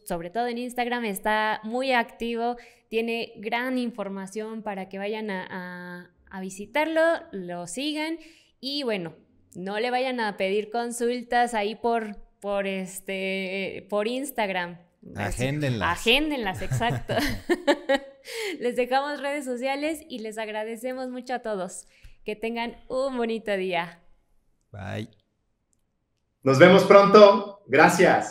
sobre todo en Instagram, está muy activo, tiene gran información para que vayan a visitarlo, lo sigan y bueno, no le vayan a pedir consultas ahí por Instagram. Agéndenlas, exacto. Les dejamos redes sociales y les agradecemos mucho a todos. Que tengan un bonito día. Bye. Nos vemos pronto. Gracias.